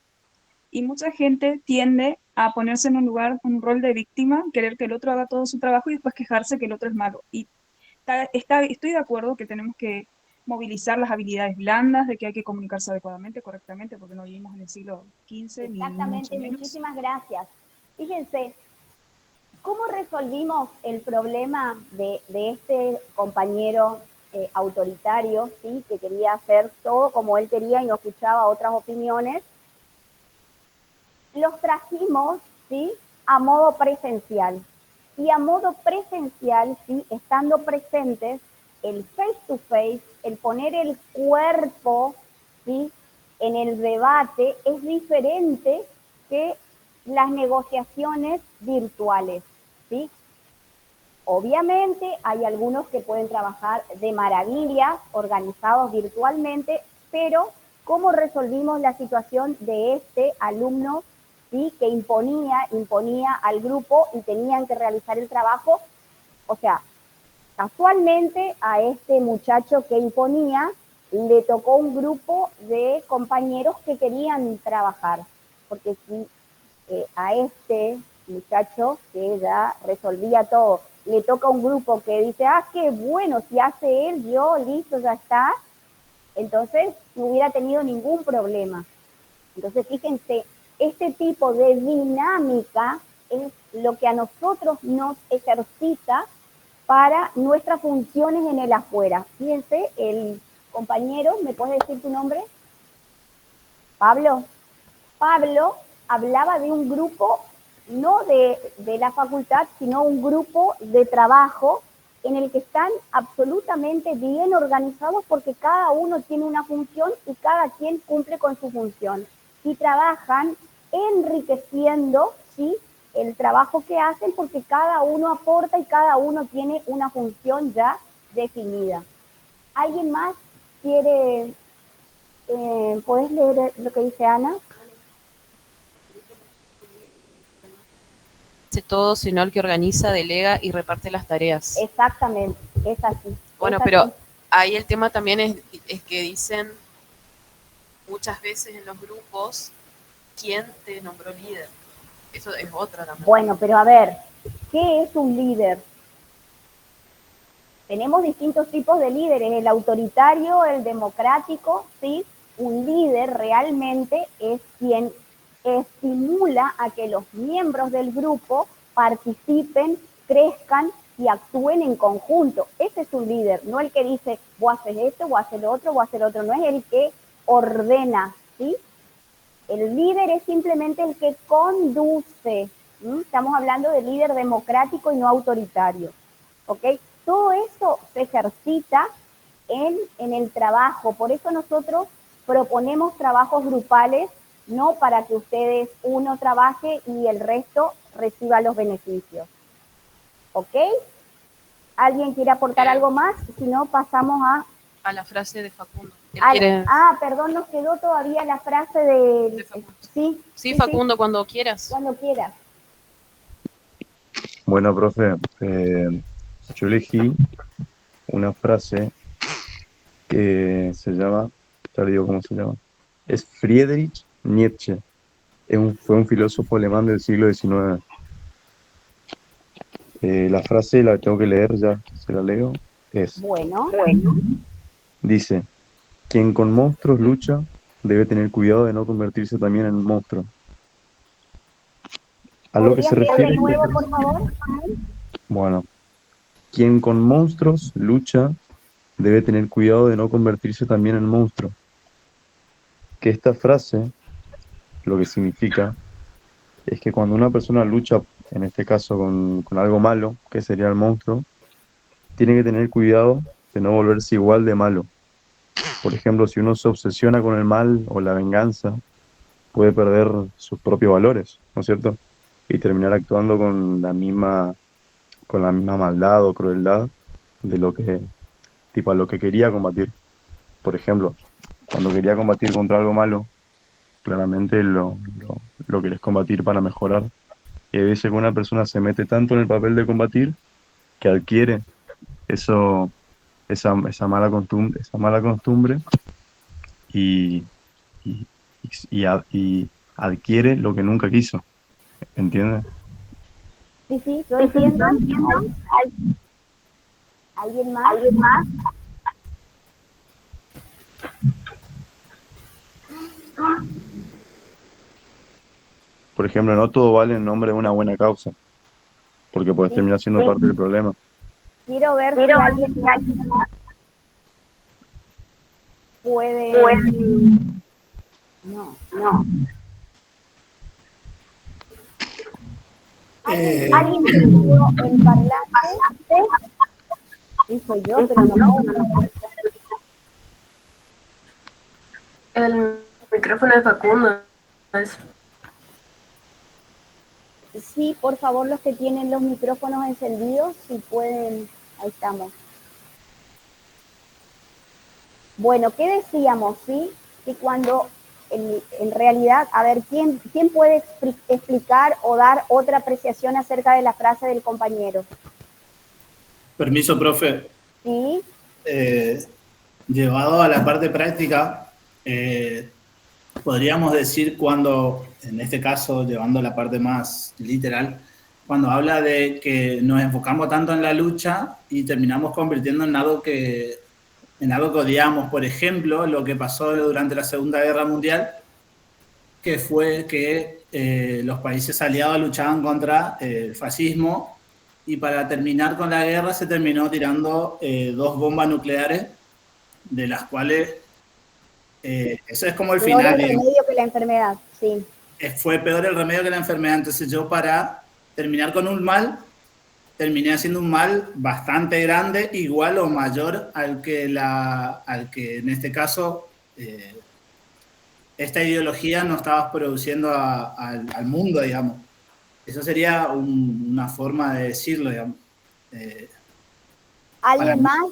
Y mucha gente tiende a ponerse en un lugar, en un rol de víctima, querer que el otro haga todo su trabajo y después quejarse que el otro es malo. Y estoy de acuerdo que tenemos que movilizar las habilidades blandas, de que hay que comunicarse adecuadamente, correctamente, porque no vivimos en el siglo XV, ni mucho Exactamente, menos. muchísimas gracias. Fíjense, ¿cómo resolvimos el problema de este compañero autoritario, ¿sí? Que quería hacer todo como él quería y no escuchaba otras opiniones? Los trajimos, ¿sí? A modo presencial. y a modo presencial, ¿sí? Estando presentes, el face to face, el poner el cuerpo, ¿sí? En el debate es diferente que las negociaciones virtuales, ¿sí? Obviamente hay algunos que pueden trabajar de maravilla organizados virtualmente, pero ¿cómo resolvimos la situación de este alumno, ¿sí? Que imponía al grupo y tenían que realizar el trabajo? O sea, casualmente a este muchacho que imponía le tocó un grupo de compañeros que querían trabajar, porque si a este muchacho que ya resolvía todo le toca un grupo que dice, ah, qué bueno, si hace él, yo, listo, ya está, entonces no hubiera tenido ningún problema. Entonces, fíjense, este tipo de dinámica es lo que a nosotros nos ejercita para nuestras funciones en el afuera. Fíjense, el compañero, ¿me puedes decir tu nombre? Pablo. Pablo hablaba de un grupo, no de la facultad, sino un grupo de trabajo en el que están absolutamente bien organizados porque cada uno tiene una función y cada quien cumple con su función. Y trabajan enriqueciendo, ¿sí?, el trabajo que hacen porque cada uno aporta y cada uno tiene una función ya definida. ¿Alguien más quiere? ¿Puedes leer lo que dice Ana? Hace todo, sino el que organiza, delega y reparte las tareas. Exactamente, es así. Bueno, es pero así. ahí el tema también es que dicen muchas veces en los grupos quién te nombró líder. Eso es otra también. Bueno, pero a ver, ¿qué es un líder? Tenemos distintos tipos de líderes, el autoritario, el democrático, ¿sí? Un líder realmente es quien estimula a que los miembros del grupo participen, crezcan y actúen en conjunto. Ese es un líder, no el que dice, vos haces esto, vos haces lo otro, vos haces lo otro. No es el que ordena, ¿sí? El líder es simplemente el que conduce. ¿Sí? Estamos hablando de líder democrático y no autoritario. ¿Ok? Todo eso se ejercita en el trabajo. Por eso nosotros proponemos trabajos grupales, no para que ustedes uno trabaje y el resto reciba los beneficios. ¿Ok? ¿Alguien quiere aportar algo más? Si no, pasamos a la frase de Facundo. Perdón, nos quedó todavía la frase de Facundo. Sí, Facundo, cuando quieras. Cuando quieras. Bueno, profe, yo elegí una frase que se llama, ya le digo cómo se llama, es Friedrich Nietzsche. Fue un filósofo alemán del siglo XIX. La frase la tengo que leer ya, se la leo. Bueno. Dice, quien con monstruos lucha debe tener cuidado de no convertirse también en un monstruo. A lo que se refiere... de nuevo, por favor? Bueno, quien con monstruos lucha debe tener cuidado de no convertirse también en monstruo. Que esta frase, lo que significa, es que cuando una persona lucha, en este caso con algo malo, que sería el monstruo, tiene que tener cuidado de no volverse igual de malo. Por ejemplo, si uno se obsesiona con el mal o la venganza, puede perder sus propios valores, ¿no es cierto? Y terminar actuando con la misma maldad o crueldad de lo que, tipo, a lo que quería combatir. Por ejemplo, cuando quería combatir contra algo malo, claramente lo querés combatir para mejorar. Y hay veces que una persona se mete tanto en el papel de combatir que adquiere esa mala costumbre y, y, y adquiere lo que nunca quiso. ¿Entiendes? Sí, yo entiendo. ¿Alguien más? Por ejemplo, no todo vale en nombre de una buena causa, porque puedes terminar siendo parte del problema. Quiero ver si alguien puede... No. ¿Alguien prendió el parlante? Sí, soy yo, pero no. El micrófono de Facundo. Sí, por favor, los que tienen los micrófonos encendidos, si pueden, ahí estamos. Bueno, ¿qué decíamos, sí? Que cuando en realidad, a ver, ¿quién puede explicar o dar otra apreciación acerca de la frase del compañero? Permiso, profe. Sí. Llevado a la parte práctica, podríamos decir cuando, en este caso, llevando la parte más literal, cuando habla de que nos enfocamos tanto en la lucha y terminamos convirtiendo en algo que odiamos. Por ejemplo, lo que pasó durante la Segunda Guerra Mundial, que fue que los países aliados luchaban contra el fascismo, y para terminar con la guerra se terminó tirando 2 bombas nucleares, de las cuales eso es como el Peor final. el remedio que la enfermedad, sí. Fue peor el remedio que la enfermedad. Entonces yo, para terminar con un mal, terminé haciendo un mal bastante grande, igual o mayor al que en este caso esta ideología no estaba produciendo al mundo, digamos. Eso sería una forma de decirlo, digamos. ¿Alguien más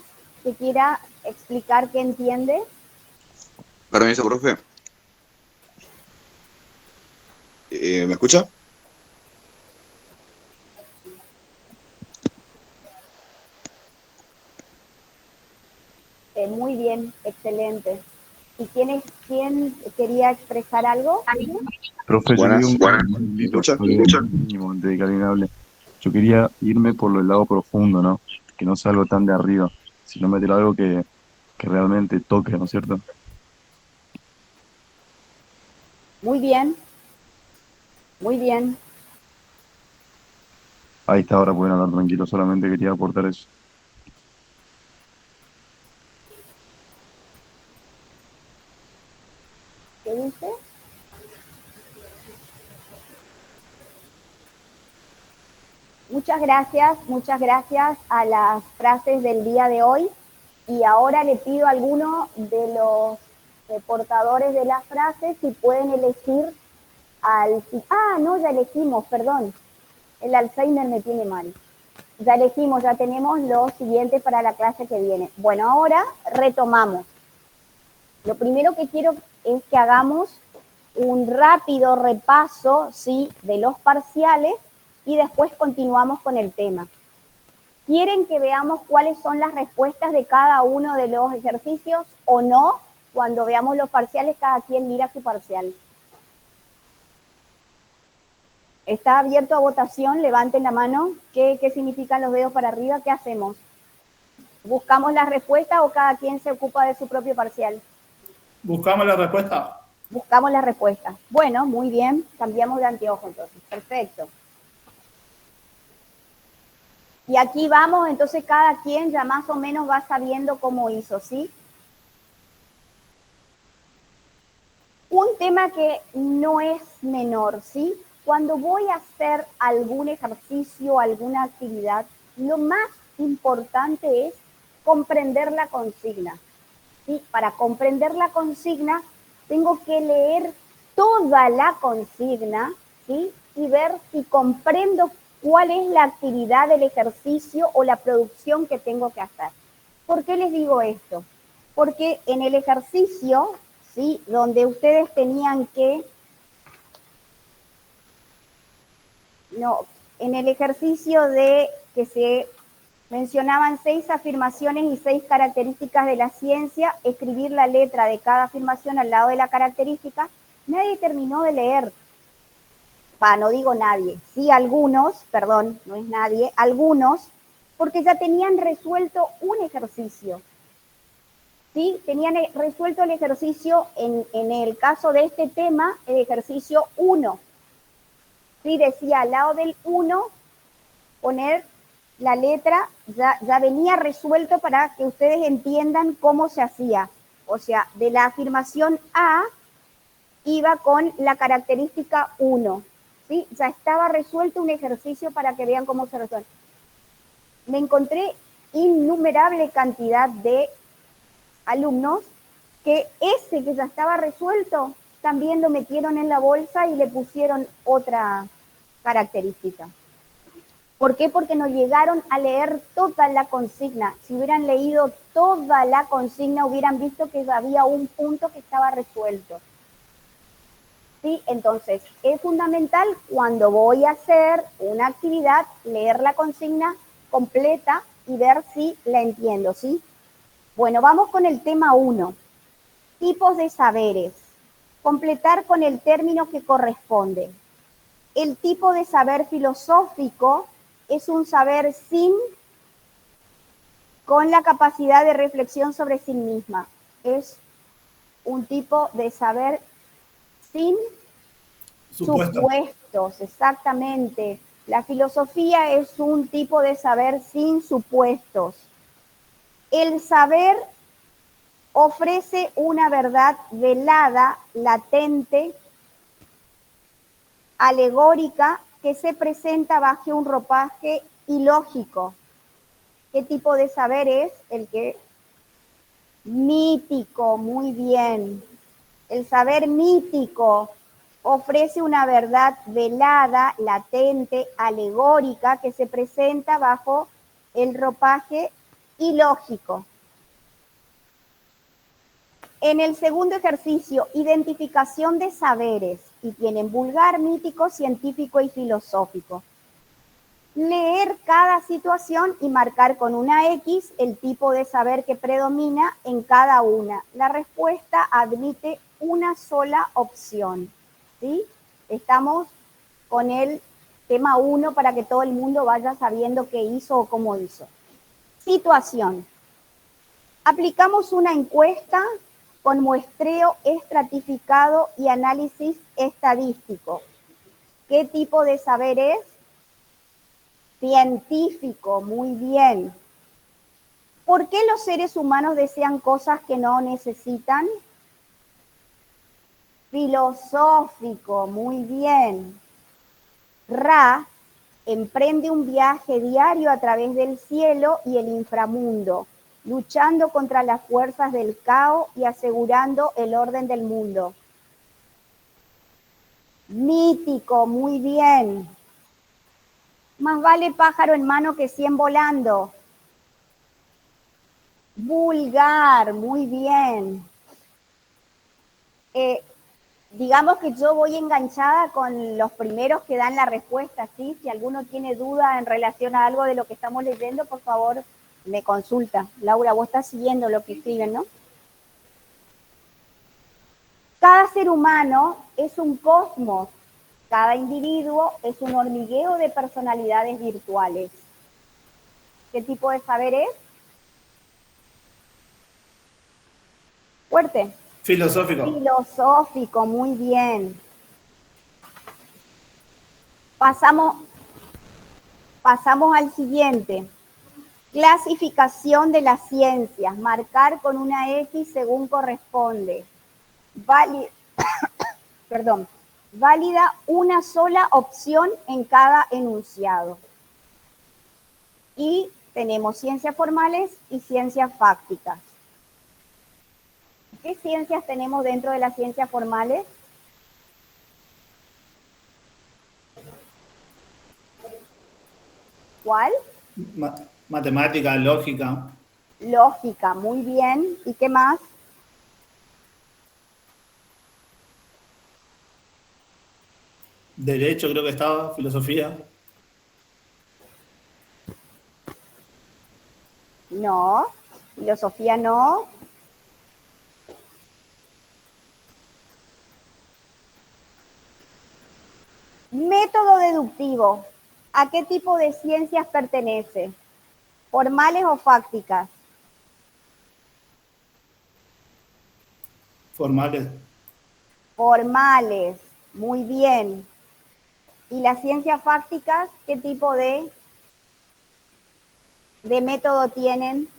que quiera explicar qué entiende? Permiso, profe. ¿Me escucha? Muy bien, excelente. ¿Y quién quería expresar algo? Profe, Buenas, yo buenas. un ¿Me escucha? mínimo antes de que alguien hable. Yo quería irme por el lado profundo, ¿no? Que no sea algo tan de arriba, sino meter algo que realmente toque, ¿no es cierto? Muy bien. Muy bien. Ahí está, ahora pueden hablar tranquilo, solamente quería aportar eso. ¿Qué dice? Muchas gracias a las frases del día de hoy. Y ahora le pido a alguno de los portadores de las frases si pueden elegir no, ya elegimos, perdón. El Alzheimer me tiene mal. Ya elegimos, ya tenemos los siguientes para la clase que viene. Bueno, ahora retomamos. Lo primero que quiero es que hagamos un rápido repaso, ¿sí?, de los parciales y después continuamos con el tema. ¿Quieren que veamos cuáles son las respuestas de cada uno de los ejercicios o no? Cuando veamos los parciales, cada quien mira su parcial. Está abierto a votación, levanten la mano. ¿Qué significan los dedos para arriba? ¿Qué hacemos? ¿Buscamos la respuesta o cada quien se ocupa de su propio parcial? ¿Buscamos la respuesta? Buscamos la respuesta. Bueno, muy bien. Cambiamos de anteojo entonces. Perfecto. Y aquí vamos, entonces cada quien ya más o menos va sabiendo cómo hizo, ¿sí? Un tema que no es menor, ¿sí? Cuando voy a hacer algún ejercicio, alguna actividad, lo más importante es comprender la consigna, ¿sí? Para comprender la consigna, tengo que leer toda la consigna, ¿sí? Y ver si comprendo cuál es la actividad del ejercicio o la producción que tengo que hacer. ¿Por qué les digo esto? Porque en el ejercicio, ¿sí?, donde ustedes tenían que... en el ejercicio de que se mencionaban 6 afirmaciones y 6 características de la ciencia, escribir la letra de cada afirmación al lado de la característica, nadie terminó de leer. No digo nadie, sí algunos, perdón, no es nadie, algunos, porque ya tenían resuelto un ejercicio. ¿Sí? Tenían resuelto el ejercicio, en el caso de este tema, el ejercicio 1. ¿Sí? Decía al lado del 1, poner la letra, ya venía resuelto para que ustedes entiendan cómo se hacía. O sea, de la afirmación A iba con la característica 1. ¿sí? Ya estaba resuelto un ejercicio para que vean cómo se resuelve. Me encontré innumerable cantidad de alumnos que ese que ya estaba resuelto también lo metieron en la bolsa y le pusieron otra característica. ¿Por qué? Porque no llegaron a leer toda la consigna. Si hubieran leído toda la consigna, hubieran visto que había un punto que estaba resuelto. ¿Sí? Entonces, es fundamental cuando voy a hacer una actividad, leer la consigna completa y ver si la entiendo, ¿sí? Bueno, vamos con el tema 1. Tipos de saberes. Completar con el término que corresponde. El tipo de saber filosófico es un saber con la capacidad de reflexión sobre sí misma. Es un tipo de saber sin supuestos, exactamente. La filosofía es un tipo de saber sin supuestos. El saber ofrece una verdad velada, latente, alegórica, que se presenta bajo un ropaje ilógico. ¿Qué tipo de saber es? El que mítico, muy bien. El saber mítico ofrece una verdad velada, latente, alegórica, que se presenta bajo el ropaje ilógico. En el segundo ejercicio, identificación de saberes, y tienen vulgar, mítico, científico y filosófico. Leer cada situación y marcar con una X el tipo de saber que predomina en cada una. La respuesta admite una sola opción, ¿sí? Estamos con el tema 1 para que todo el mundo vaya sabiendo qué hizo o cómo hizo. Situación. Aplicamos una encuesta con muestreo estratificado y análisis estadístico. ¿Qué tipo de saber es? Científico, muy bien. ¿Por qué los seres humanos desean cosas que no necesitan? Filosófico, muy bien. Ra emprende un viaje diario a través del cielo y el inframundo, luchando contra las fuerzas del caos y asegurando el orden del mundo. Mítico, muy bien. Más vale pájaro en mano que 100 volando. Vulgar, muy bien. Digamos que yo voy enganchada con los primeros que dan la respuesta, ¿sí? Si alguno tiene duda en relación a algo de lo que estamos leyendo, por favor, me consulta. Laura, vos estás siguiendo lo que escriben, ¿no? Cada ser humano es un cosmos. Cada individuo es un hormigueo de personalidades virtuales. ¿Qué tipo de saber es? Fuerte. Filosófico. Filosófico, muy bien. Pasamos al siguiente. Clasificación de las ciencias. Marcar con una X según corresponde. Válida una sola opción en cada enunciado. Y tenemos ciencias formales y ciencias fácticas. ¿Qué ciencias tenemos dentro de las ciencias formales? ¿Cuál? Matemática, lógica. Lógica, muy bien. ¿Y qué más? Derecho creo que estaba, filosofía. No, filosofía no. Método deductivo. ¿A qué tipo de ciencias pertenece? ¿Formales o fácticas? Formales. Formales, muy bien. ¿Y las ciencias fácticas qué tipo de método tienen?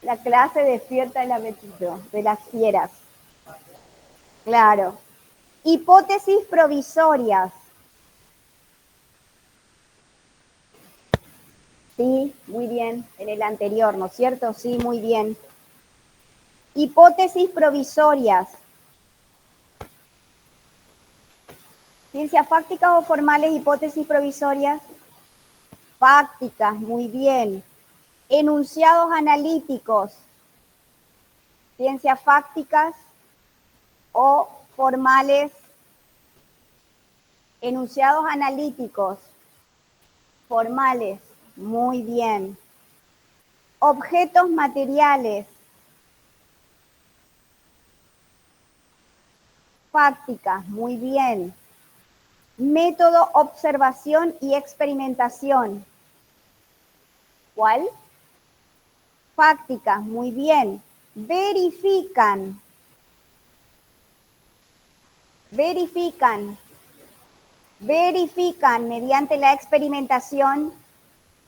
La clase despierta el apetito de las fieras. Claro. Hipótesis provisorias. Sí, muy bien. En el anterior, ¿no es cierto? Sí, muy bien. Hipótesis provisorias. ¿Ciencias fácticas o formales, hipótesis provisorias? Fácticas, muy bien. Enunciados analíticos. Ciencias fácticas o formales. Enunciados analíticos. Formales, muy bien. Objetos materiales. Fácticas, muy bien. Método, observación y experimentación. ¿Cuál? Fácticas, muy bien. Verifican. Verifican. Verifican mediante la experimentación.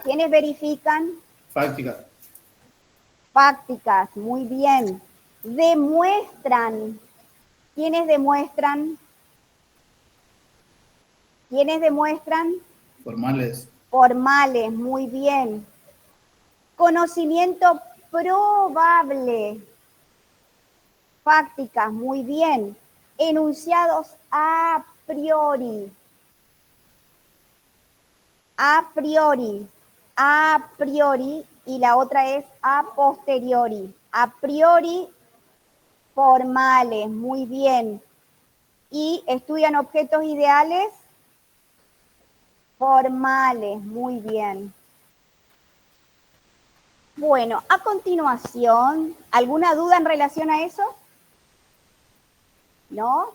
¿Quiénes verifican? Fáctica. Fácticas, muy bien. Demuestran. ¿Quiénes demuestran? ¿Quiénes demuestran? Formales. Formales, muy bien. Conocimiento probable. Fácticas, muy bien. Enunciados a priori. A priori. A priori y la otra es a posteriori. A priori, formales, muy bien. Y estudian objetos ideales. Formales, muy bien. Bueno, a continuación, ¿alguna duda en relación a eso? ¿No?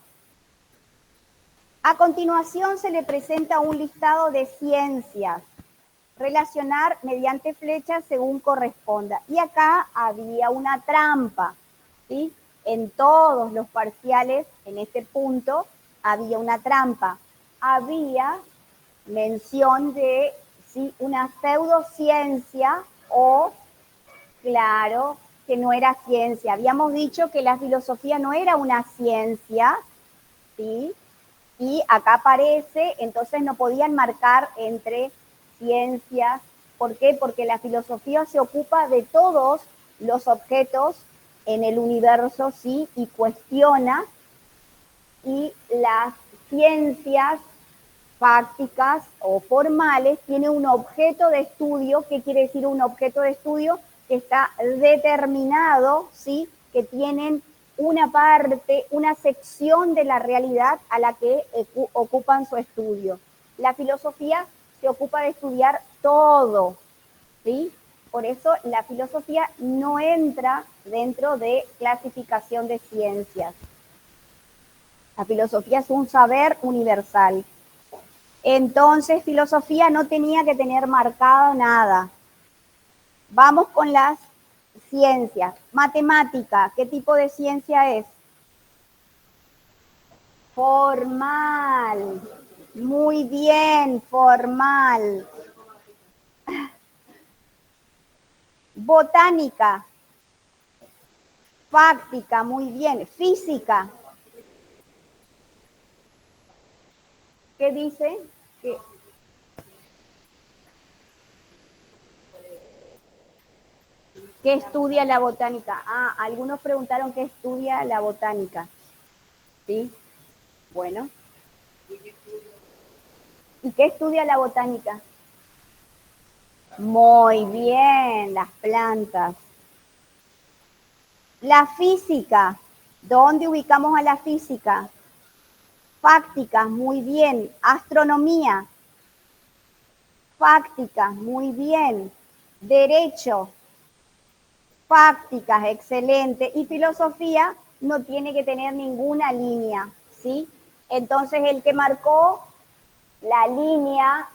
A continuación se le presenta un listado de ciencias. Relacionar mediante flechas según corresponda. Y acá había una trampa, ¿sí? En todos los parciales, en este punto, había una trampa. Había mención de ¿sí? una pseudociencia o, claro, que no era ciencia. Habíamos dicho que la filosofía no era una ciencia, ¿sí? Y acá aparece, entonces no podían marcar entre ciencias. ¿Por qué? Porque la filosofía se ocupa de todos los objetos en el universo, ¿sí? Y cuestiona, y las ciencias fácticas o formales tiene un objeto de estudio. ¿Qué quiere decir un objeto de estudio? Que está determinado, ¿sí? Que tienen una parte, una sección de la realidad a la que ocupan su estudio. La filosofía se ocupa de estudiar todo, ¿sí? Por eso la filosofía no entra dentro de clasificación de ciencias. La filosofía es un saber universal. Entonces, filosofía no tenía que tener marcado nada. Vamos con las ciencias. Matemática, ¿qué tipo de ciencia es? Formal. Muy bien, formal. Botánica. Fáctica, muy bien. Física. ¿Qué dice? ¿Qué estudia la botánica? Ah, algunos preguntaron qué estudia la botánica. ¿Sí? Bueno. ¿Y qué estudia la botánica? Muy bien, las plantas. La física. ¿Dónde ubicamos a la física? Fácticas, muy bien. Astronomía. Fácticas, muy bien. Derecho. Fácticas, excelente. Y filosofía no tiene que tener ninguna línea, ¿sí? Entonces el que marcó la línea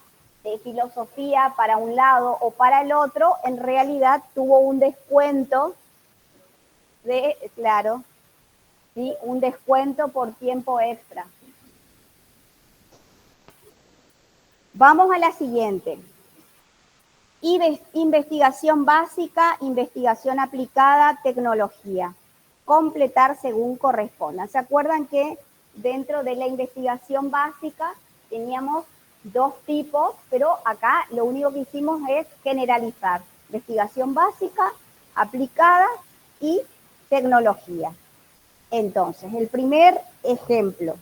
de filosofía para un lado o para el otro, en realidad tuvo un descuento de, claro, ¿sí? Un descuento por tiempo extra. Vamos a la siguiente. Investigación básica, investigación aplicada, tecnología. Completar según corresponda. ¿Se acuerdan que dentro de la investigación básica teníamos dos tipos, pero acá lo único que hicimos es generalizar? Investigación básica, aplicada y tecnología. Entonces, el primer ejemplo.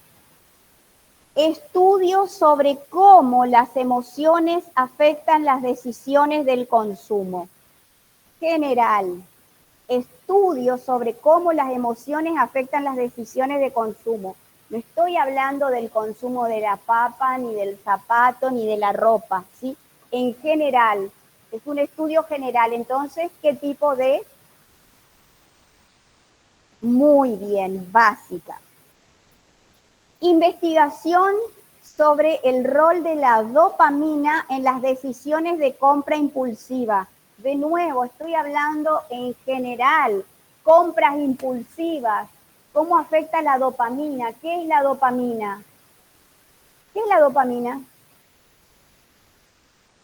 Estudios sobre cómo las emociones afectan las decisiones del consumo. General. Estudios sobre cómo las emociones afectan las decisiones de consumo. No estoy hablando del consumo de la papa, ni del zapato, ni de la ropa, ¿sí? En general, es un estudio general. Entonces, ¿qué tipo de? Muy bien, básica. Investigación sobre el rol de la dopamina en las decisiones de compra impulsiva. De nuevo, estoy hablando en general, compras impulsivas, cómo afecta la dopamina. ¿Qué es la dopamina? ¿Qué es la dopamina?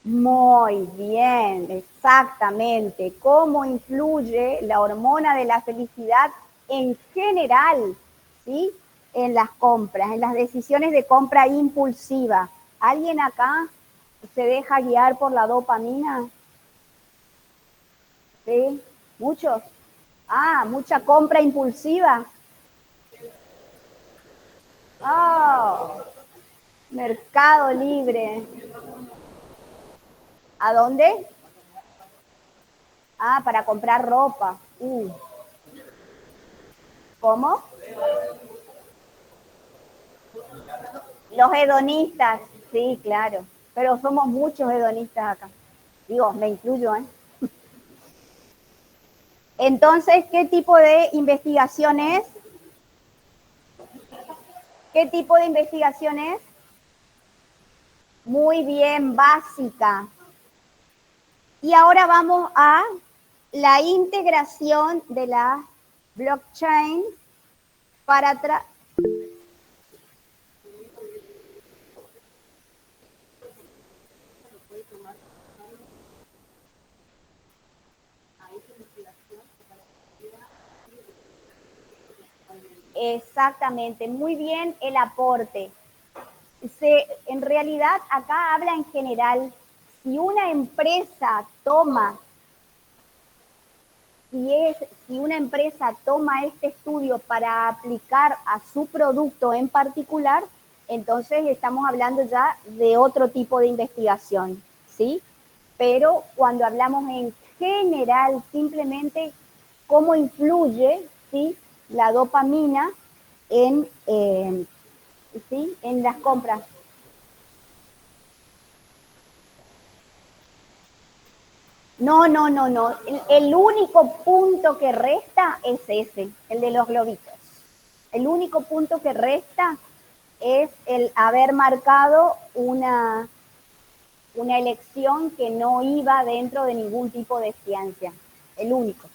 Muy bien, exactamente. ¿Cómo influye la hormona de la felicidad en general, ¿sí? En las compras, en las decisiones de compra impulsiva? ¿Alguien acá se deja guiar por la dopamina? ¿Sí? ¿Muchos? Ah, mucha compra impulsiva. Oh, Mercado Libre. ¿A dónde? Ah, para comprar ropa. ¿Cómo? Los hedonistas, sí, claro. Pero somos muchos hedonistas acá. Digo, me incluyo, ¿eh? Entonces, ¿qué tipo de investigación es? ¿Qué tipo de investigación es? Muy bien, básica. Y ahora vamos a la integración de la blockchain para Exactamente, muy bien el aporte. En realidad acá habla en general. Si una empresa toma, si una empresa toma este estudio para aplicar a su producto en particular, entonces estamos hablando ya de otro tipo de investigación, ¿sí? Pero cuando hablamos en general, simplemente cómo influye, ¿sí?, la dopamina en, ¿sí?, en las compras. No. El único punto que resta es ese, el de los globitos. El único punto que resta es el haber marcado una elección que no iba dentro de ningún tipo de ciencia. El único.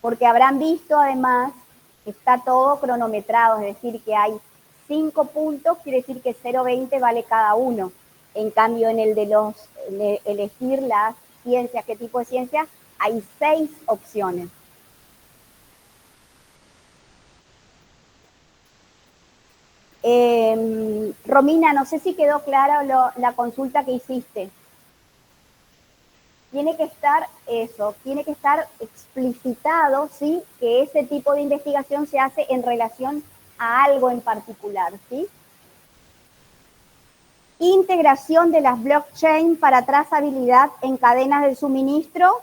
Porque habrán visto además que está todo cronometrado, es decir, que hay 5 puntos, quiere decir que 0,20 vale cada uno. En cambio, en el de elegir las ciencias, qué tipo de ciencia, hay 6 opciones. Romina, no sé si quedó clara la consulta que hiciste. Tiene que estar tiene que estar explicitado, ¿sí?, que ese tipo de investigación se hace en relación a algo en particular, ¿sí? Integración de las blockchain para trazabilidad en cadenas de suministro.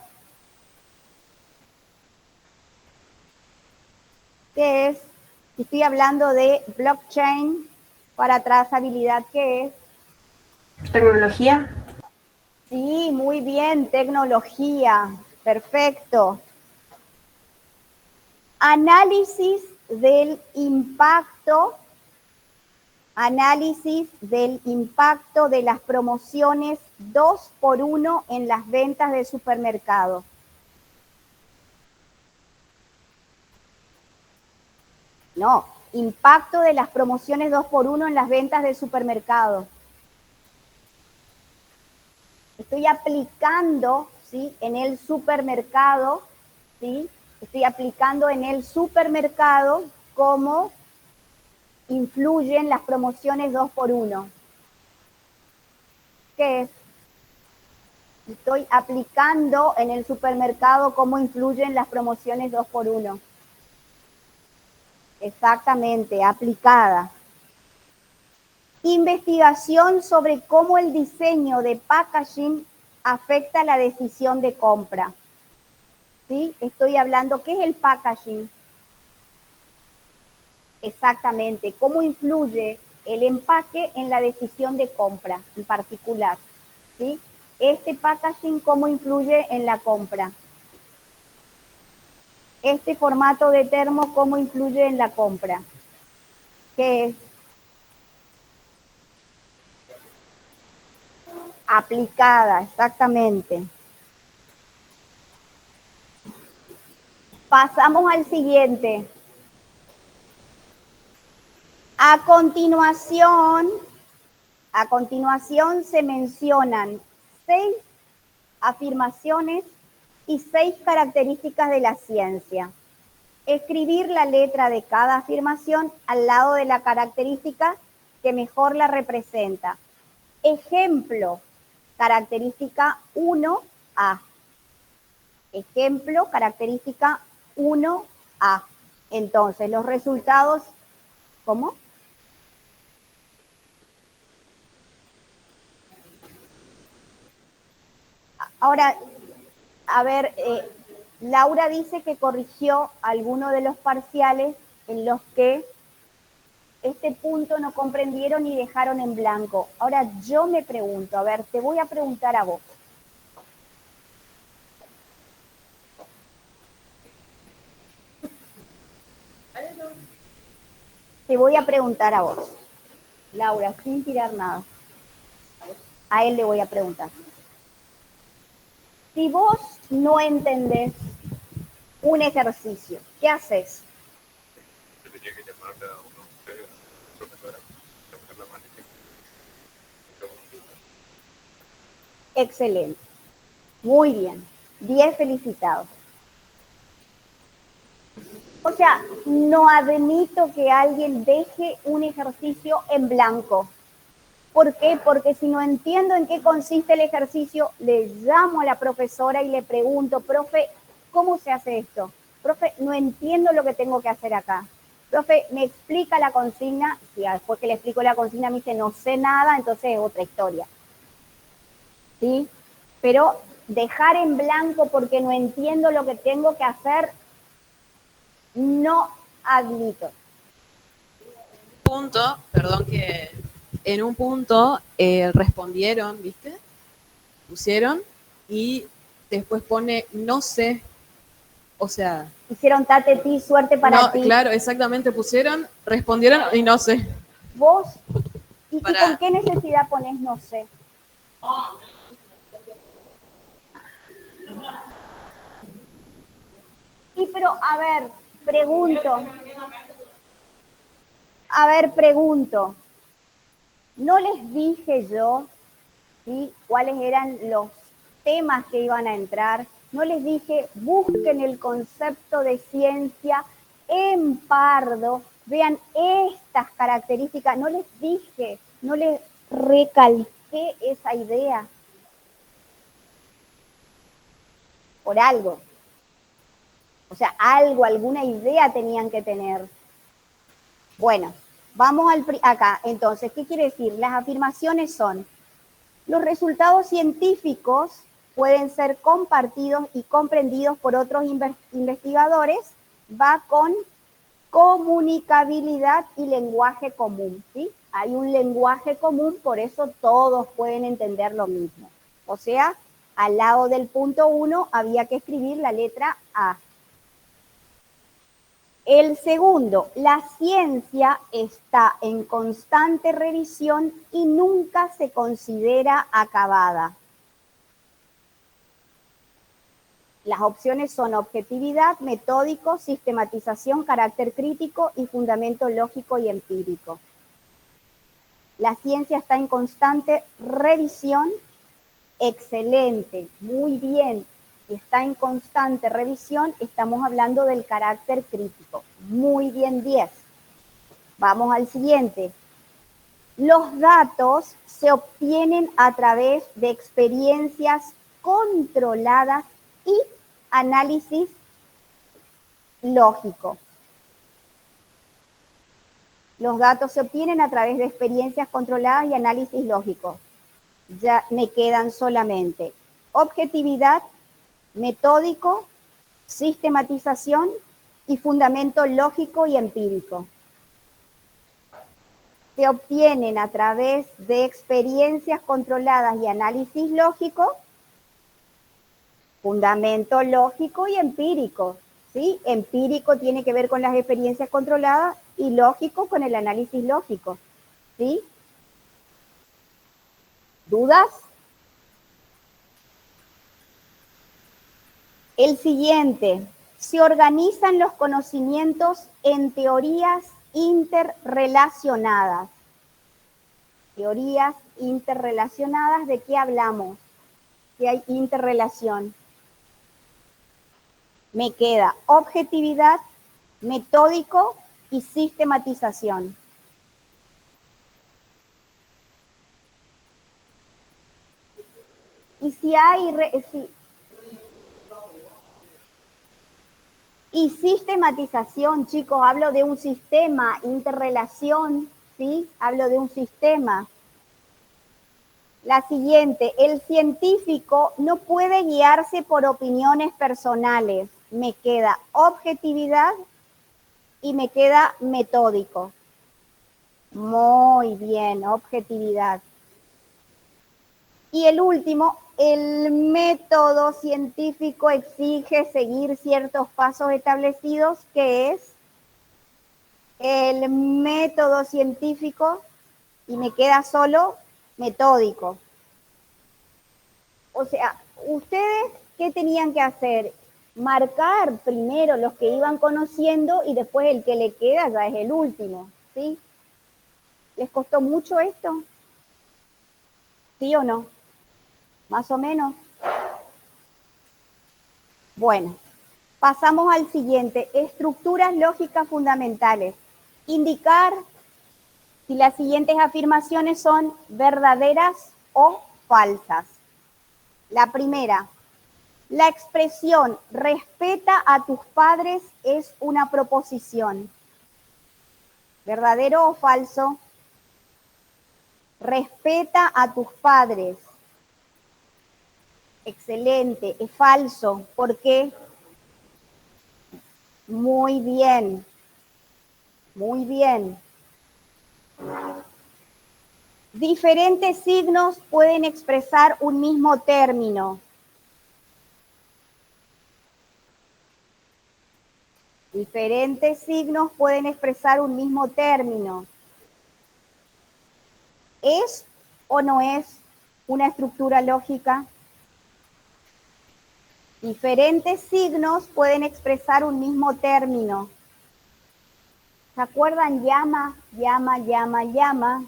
¿Qué es? Si estoy hablando de blockchain para trazabilidad, ¿qué es? Tecnología. Sí, muy bien, tecnología. Perfecto. Análisis del impacto de las promociones 2x1 en las ventas de supermercado. No, impacto de las promociones 2x1 en las ventas de supermercado. Estoy aplicando, ¿sí? En el supermercado, ¿sí? Estoy aplicando en el supermercado cómo influyen las promociones 2x1. ¿Qué es? Estoy aplicando en el supermercado cómo influyen las promociones 2x1. Exactamente, aplicada. Investigación sobre cómo el diseño de packaging afecta la decisión de compra. ¿Sí? Estoy hablando, ¿qué es el packaging? Exactamente, cómo influye el empaque en la decisión de compra en particular. ¿Sí? Este packaging, ¿cómo influye en la compra? Este formato de termo, ¿cómo influye en la compra? ¿Qué es? Aplicada, exactamente. Pasamos al siguiente. A continuación se mencionan 6 afirmaciones y 6 características de la ciencia. Escribir la letra de cada afirmación al lado de la característica que mejor la representa. Ejemplo, característica 1A. Ejemplo, característica 1A. Entonces, los resultados, ¿cómo? Ahora, a ver, Laura dice que corrigió algunos de los parciales en los que este punto no comprendieron y dejaron en blanco. Ahora yo me pregunto, a ver, te voy a preguntar a vos. Te voy a preguntar a vos, Laura, sin tirar nada. A él le voy a preguntar. Si vos no entendés un ejercicio, ¿qué haces? Excelente. Muy bien. 10 felicitados. O sea, no admito que alguien deje un ejercicio en blanco. ¿Por qué? Porque si no entiendo en qué consiste el ejercicio, le llamo a la profesora y le pregunto, profe, ¿cómo se hace esto? Profe, no entiendo lo que tengo que hacer acá. Profe, ¿me explica la consigna? Si después que le explico la consigna me dice no sé nada, entonces es otra historia. ¿Sí? Pero dejar en blanco porque no entiendo lo que tengo que hacer, no admito. Punto, perdón que en un punto respondieron, ¿viste? Pusieron y después pone no sé, o sea... Hicieron tate ti, suerte para ti. Claro, exactamente, pusieron, respondieron y no sé. Vos, ¿y con qué necesidad pones no sé? Y pero, a ver, pregunto. ¿No les dije yo, ¿sí?, cuáles eran los temas que iban a entrar? No les dije, busquen el concepto de ciencia en Pardo, vean estas características. No les dije, no les recalqué esa idea. Por algo. O sea, alguna idea tenían que tener. Bueno, vamos acá. Entonces, ¿qué quiere decir? Las afirmaciones son: los resultados científicos pueden ser compartidos y comprendidos por otros investigadores. Va con comunicabilidad y lenguaje común, ¿sí? Hay un lenguaje común, por eso todos pueden entender lo mismo. O sea, al lado del punto 1 había que escribir la letra A. El segundo, la ciencia está en constante revisión y nunca se considera acabada. Las opciones son objetividad, metódico, sistematización, carácter crítico y fundamento lógico y empírico. La ciencia está en constante revisión Excelente, muy bien. Y está en constante revisión, estamos hablando del carácter crítico. Muy bien, 10. Vamos al siguiente. Los datos se obtienen a través de experiencias controladas y análisis lógico. Los datos se obtienen a través de experiencias controladas y análisis lógico. Ya me quedan solamente objetividad, metódico, sistematización y fundamento lógico y empírico. Se obtienen a través de experiencias controladas y análisis lógico, fundamento lógico y empírico, ¿sí? Empírico tiene que ver con las experiencias controladas y lógico con el análisis lógico, ¿sí? ¿Dudas? El siguiente, se organizan los conocimientos en teorías interrelacionadas. Teorías interrelacionadas, ¿de qué hablamos? Que hay interrelación. Me queda objetividad, metódico y sistematización. Y si hay... Y sistematización, chicos, hablo de un sistema, interrelación, ¿sí? Hablo de un sistema. La siguiente, el científico no puede guiarse por opiniones personales. Me queda objetividad y me queda metódico. Muy bien, objetividad. Y el último, el método científico exige seguir ciertos pasos establecidos, que es el método científico, y me queda solo metódico. O sea, ¿ustedes qué tenían que hacer? Marcar primero los que iban conociendo y después el que le queda ya es el último, ¿sí? ¿Les costó mucho esto? ¿Sí o no? Más o menos. Bueno, pasamos al siguiente. Estructuras lógicas fundamentales. Indicar si las siguientes afirmaciones son verdaderas o falsas. La primera, la expresión respeta a tus padres es una proposición. ¿Verdadero o falso? Respeta a tus padres. Excelente, es falso. ¿Por qué? Muy bien. Muy bien. Diferentes signos pueden expresar un mismo término. Diferentes signos pueden expresar un mismo término. ¿Es o no es una estructura lógica? Diferentes signos pueden expresar un mismo término. ¿Se acuerdan? Llama, llama, llama, llama.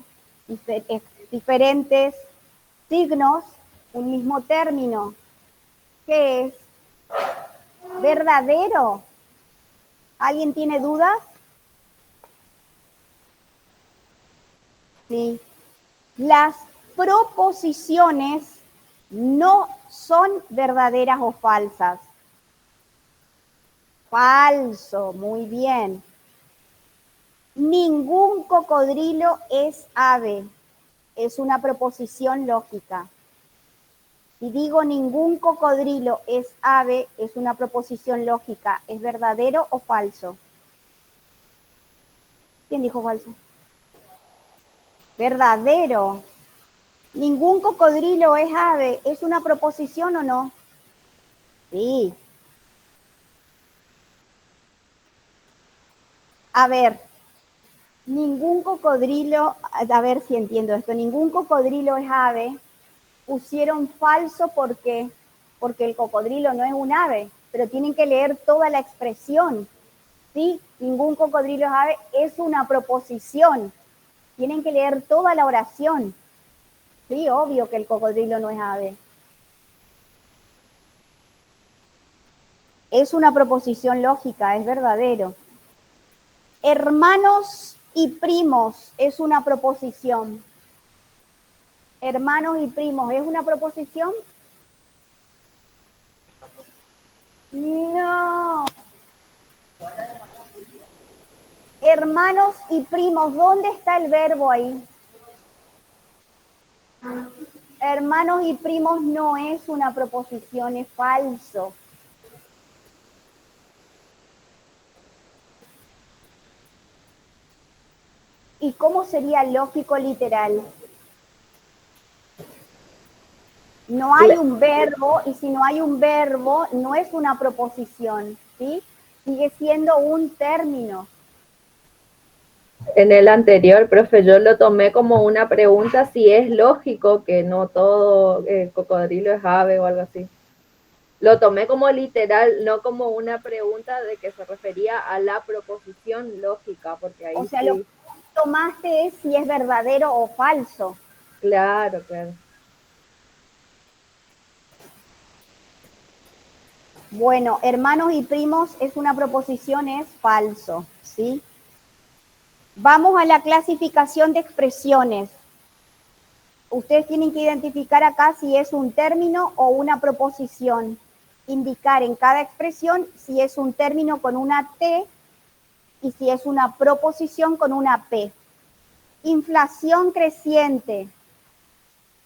Diferentes signos, un mismo término. ¿Qué es? ¿Verdadero? ¿Alguien tiene dudas? Sí. Las proposiciones no son verdaderas o falsas. Falso, muy bien. Ningún cocodrilo es ave. Es una proposición lógica. Si digo ningún cocodrilo es ave, es una proposición lógica. ¿Es verdadero o falso? ¿Quién dijo falso? Verdadero. Ningún cocodrilo es ave. ¿Es una proposición o no? Sí. A ver, ningún cocodrilo, a ver si entiendo esto, ningún cocodrilo es ave. Pusieron falso porque el cocodrilo no es un ave, pero tienen que leer toda la expresión. ¿Sí? Ningún cocodrilo es ave, es una proposición. Tienen que leer toda la oración. Sí, obvio que el cocodrilo no es ave. Es una proposición lógica, es verdadero. Hermanos y primos es una proposición. Hermanos y primos, ¿es una proposición? No. Hermanos y primos, ¿dónde está el verbo ahí? Hermanos y primos no es una proposición, es falso. ¿Y cómo sería lógico literal? No hay un verbo, y si no hay un verbo, no es una proposición, ¿sí? Sigue siendo un término. En el anterior, profe, yo lo tomé como una pregunta si es lógico que no todo cocodrilo es ave o algo así. Lo tomé como literal, no como una pregunta de que se refería a la proposición lógica, porque ahí O sea, sí. lo que tomaste es si es verdadero o falso. Claro, claro. Bueno, hermanos y primos es una proposición, es falso, ¿sí? Vamos a la clasificación de expresiones. Ustedes tienen que identificar acá si es un término o una proposición. Indicar en cada expresión si es un término con una T y si es una proposición con una P. Inflación creciente.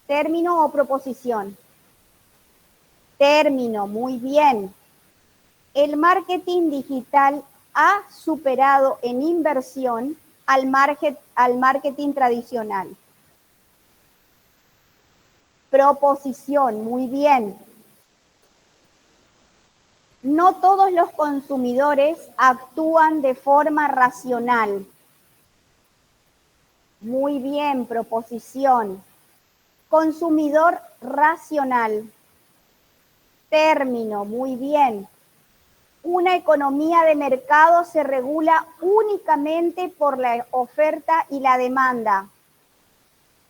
¿Término o proposición? Término, muy bien. El marketing digital ha superado en inversión al marketing tradicional. Proposición, muy bien. No todos los consumidores actúan de forma racional. Muy bien, proposición. Consumidor racional. Término, muy bien. Una economía de mercado se regula únicamente por la oferta y la demanda.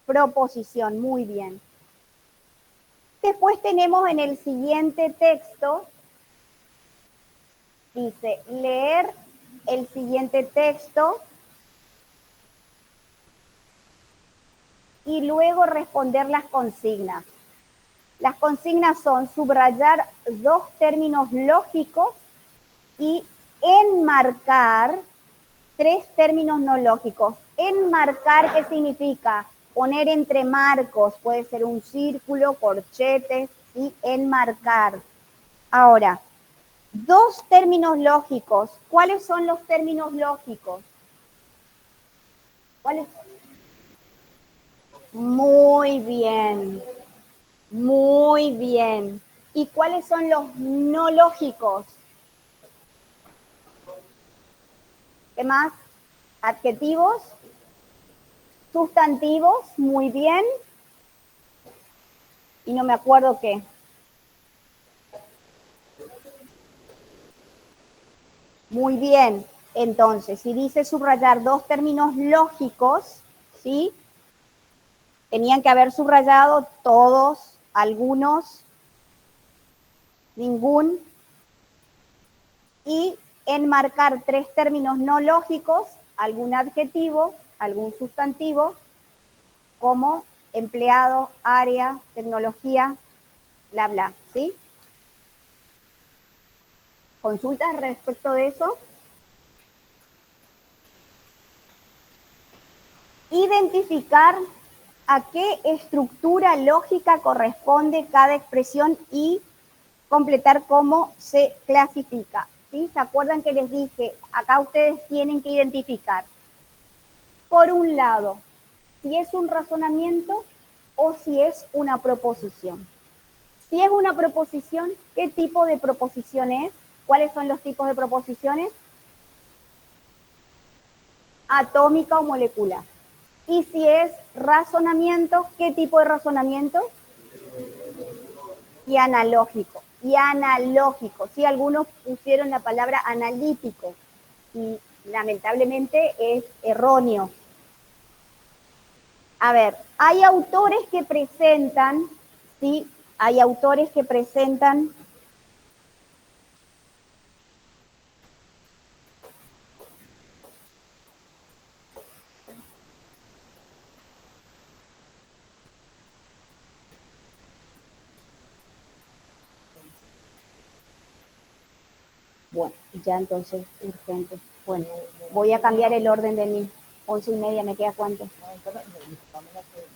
Proposición, muy bien. Después tenemos en el siguiente texto, dice, leer el siguiente texto y luego responder las consignas. Las consignas son subrayar dos términos lógicos y enmarcar tres términos no lógicos. Enmarcar, ¿qué significa? Poner entre marcos, puede ser un círculo, corchetes, y enmarcar. Ahora, dos términos lógicos. ¿Cuáles son los términos lógicos? ¿Cuáles? Muy bien. Muy bien. ¿Y cuáles son los no lógicos? ¿Qué más? Adjetivos, sustantivos, muy bien. Y no me acuerdo qué. Muy bien. Entonces, si dice subrayar dos términos lógicos, ¿sí? Tenían que haber subrayado todos, algunos, ningún. Y enmarcar tres términos no lógicos, algún adjetivo, algún sustantivo, como empleado, área, tecnología, bla, bla, ¿sí? ¿Consultas respecto de eso? Identificar a qué estructura lógica corresponde cada expresión y completar cómo se clasifica. ¿Sí? ¿Se acuerdan que les dije? Acá ustedes tienen que identificar, por un lado, si es un razonamiento o si es una proposición. Si es una proposición, ¿qué tipo de proposición es? ¿Cuáles son los tipos de proposiciones? Atómica o molecular. Y si es razonamiento, ¿qué tipo de razonamiento? Y analógico. Y analógico. Sí, algunos pusieron la palabra analítico y lamentablemente es erróneo. A ver, hay autores que presentan, ¿sí? Hay autores que presentan Bueno, ya entonces, urgente. Bueno, voy a cambiar el orden de mi 11:30, ¿me queda cuánto?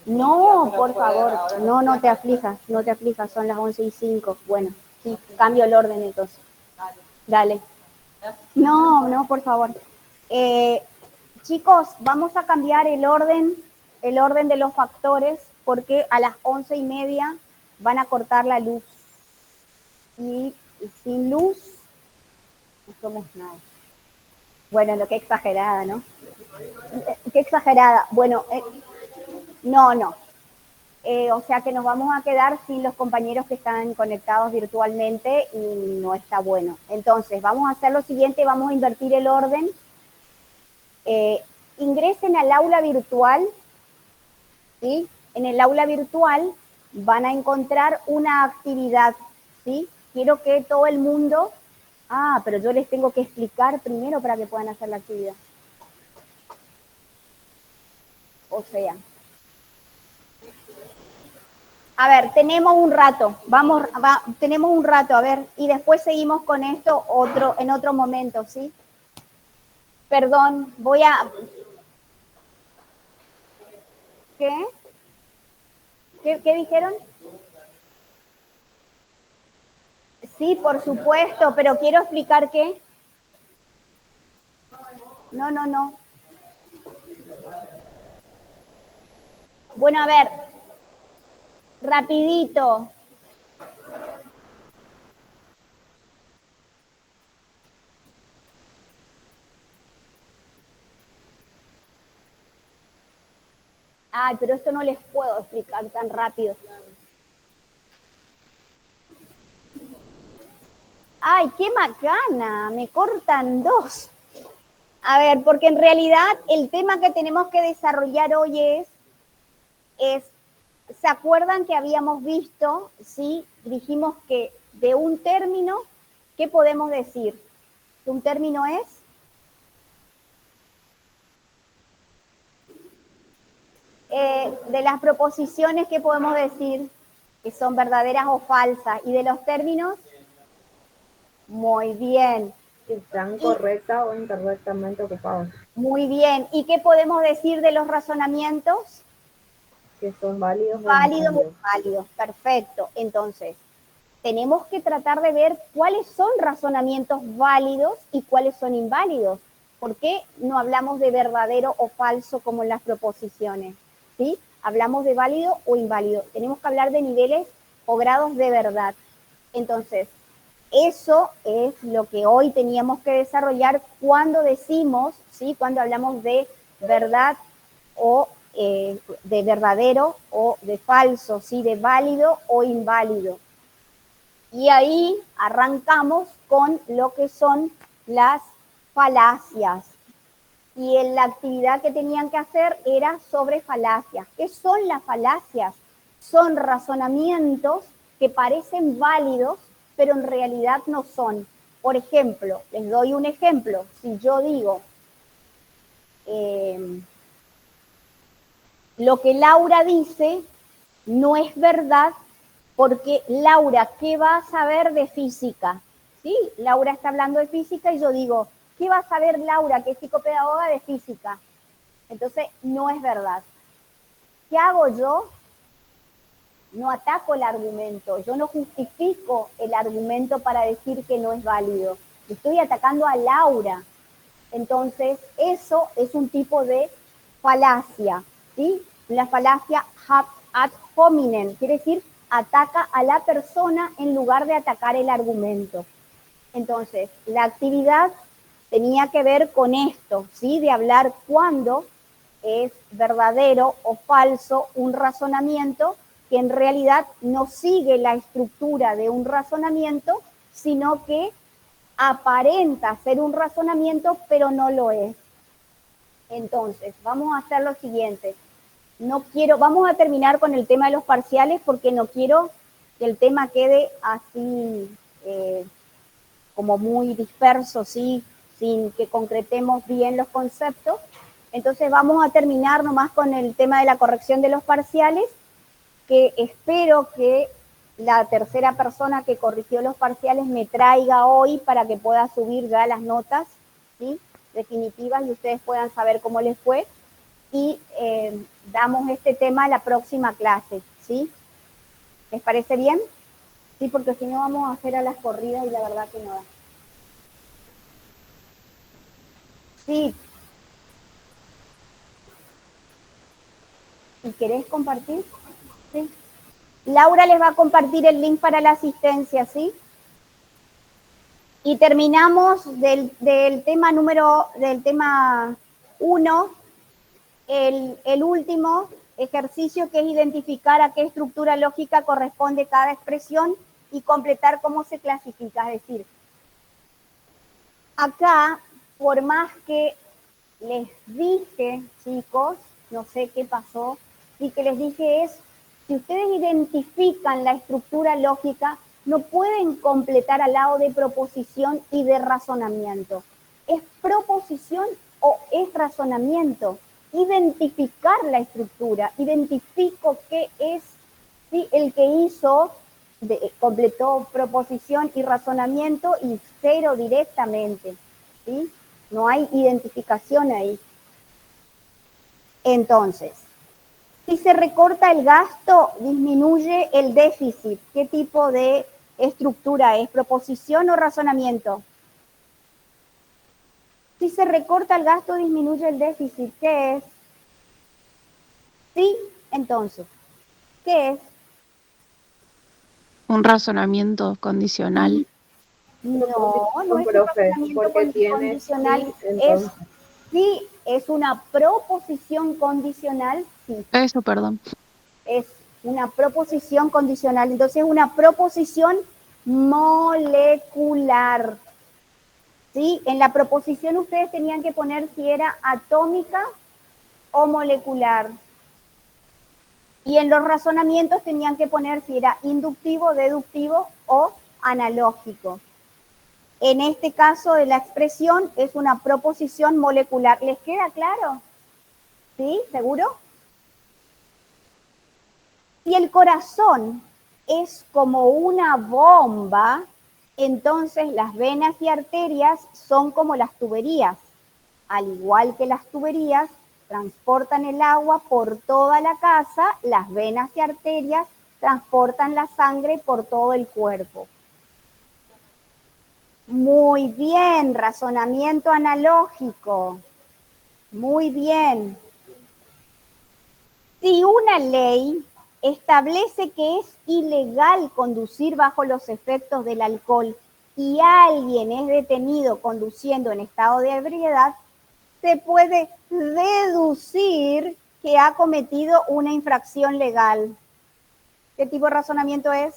No, por favor, no te aflijas, son las 11:05. Bueno, sí, cambio el orden entonces. Dale. No, por favor. Chicos, vamos a cambiar el orden de los factores, porque a las 11:30 van a cortar la luz. Y sin luz no somos nada. Bueno, lo que exagerada, ¿no? Qué exagerada. Bueno, no. O sea que nos vamos a quedar sin los compañeros que están conectados virtualmente y no está bueno. Entonces, vamos a hacer lo siguiente, vamos a invertir el orden. Ingresen al aula virtual, ¿sí? En el aula virtual van a encontrar una actividad, ¿sí? Quiero que todo el mundo... pero yo les tengo que explicar primero para que puedan hacer la actividad. O sea... A ver, tenemos un rato, tenemos un rato, a ver, y después seguimos con esto en otro momento, ¿sí? Perdón, voy a... ¿Qué? ¿Qué dijeron? Sí, por supuesto, pero quiero explicar qué. No. Bueno, a ver, rapidito. Ay, pero esto no les puedo explicar tan rápido. Ay, qué macana, me cortan dos. A ver, porque en realidad el tema que tenemos que desarrollar hoy es, ¿se acuerdan que habíamos visto, sí? Dijimos que de un término, ¿qué podemos decir? ¿Un término es? De las proposiciones, ¿qué podemos decir? Que son verdaderas o falsas. ¿Y de los términos? Muy bien. Están correctas o incorrectamente ocupados. Muy bien. ¿Y qué podemos decir de los razonamientos? Que son válidos. Válidos o inválidos. Perfecto. Entonces, tenemos que tratar de ver cuáles son razonamientos válidos y cuáles son inválidos. ¿Por qué no hablamos de verdadero o falso como en las proposiciones? ¿Sí? Hablamos de válido o inválido. Tenemos que hablar de niveles o grados de verdad. Entonces, eso es lo que hoy teníamos que desarrollar cuando decimos, ¿sí? Cuando hablamos de verdad o de verdadero o de falso, ¿sí? De válido o inválido. Y ahí arrancamos con lo que son las falacias. Y la actividad que tenían que hacer era sobre falacias. ¿Qué son las falacias? Son razonamientos que parecen válidos, pero en realidad no son. Por ejemplo, les doy un ejemplo. Si yo digo, lo que Laura dice no es verdad, porque Laura, ¿qué va a saber de física? ¿Sí? Laura está hablando de física y yo digo, ¿qué va a saber Laura, que es psicopedagoga, de física? Entonces, no es verdad. ¿Qué hago yo? No ataco el argumento, yo no justifico el argumento para decir que no es válido. Estoy atacando a Laura. Entonces, eso es un tipo de falacia, ¿sí? La falacia ad hominem, quiere decir ataca a la persona en lugar de atacar el argumento. Entonces, la actividad tenía que ver con esto, ¿sí? De hablar cuándo es verdadero o falso un razonamiento que en realidad no sigue la estructura de un razonamiento, sino que aparenta ser un razonamiento, pero no lo es. Entonces, vamos a hacer lo siguiente. Vamos a terminar con el tema de los parciales porque no quiero que el tema quede así como muy disperso, ¿sí? Sin que concretemos bien los conceptos. Entonces vamos a terminar nomás con el tema de la corrección de los parciales, que espero que la tercera persona que corrigió los parciales me traiga hoy para que pueda subir ya las notas, ¿sí?, definitivas y ustedes puedan saber cómo les fue. Y damos este tema a la próxima clase, ¿sí? ¿Les parece bien? Sí, porque si no vamos a hacer a las corridas y la verdad que no da. Sí. ¿Y querés compartir? Sí. Laura les va a compartir el link para la asistencia, ¿sí? Y terminamos del tema 1, el último ejercicio, que es identificar a qué estructura lógica corresponde cada expresión y completar cómo se clasifica. Es decir, acá, por más que les dije, chicos, no sé qué pasó, y que les dije es, si ustedes identifican la estructura lógica, no pueden completar al lado de proposición y de razonamiento. ¿Es proposición o es razonamiento? Identificar la estructura, identifico qué es, ¿sí?, el que hizo, completó proposición y razonamiento y cero directamente, ¿sí? No hay identificación ahí. Entonces, si se recorta el gasto, disminuye el déficit. ¿Qué tipo de estructura es? ¿Proposición o razonamiento? Si se recorta el gasto, disminuye el déficit. ¿Qué es? Sí, entonces, ¿qué es? Un razonamiento condicional. No es un razonamiento condicional. Sí, es una proposición condicional, sí. Eso, perdón. Es una proposición condicional. Entonces, una proposición molecular. ¿Sí? En la proposición ustedes tenían que poner si era atómica o molecular. Y en los razonamientos tenían que poner si era inductivo, deductivo o analógico. En este caso de la expresión es una proposición molecular. ¿Les queda claro? ¿Sí? ¿Seguro? Si el corazón es como una bomba, entonces las venas y arterias son como las tuberías. Al igual que las tuberías transportan el agua por toda la casa, las venas y arterias transportan la sangre por todo el cuerpo. Muy bien, razonamiento analógico. Muy bien. Si una ley establece que es ilegal conducir bajo los efectos del alcohol y alguien es detenido conduciendo en estado de ebriedad, se puede deducir que ha cometido una infracción legal. ¿Qué tipo de razonamiento es?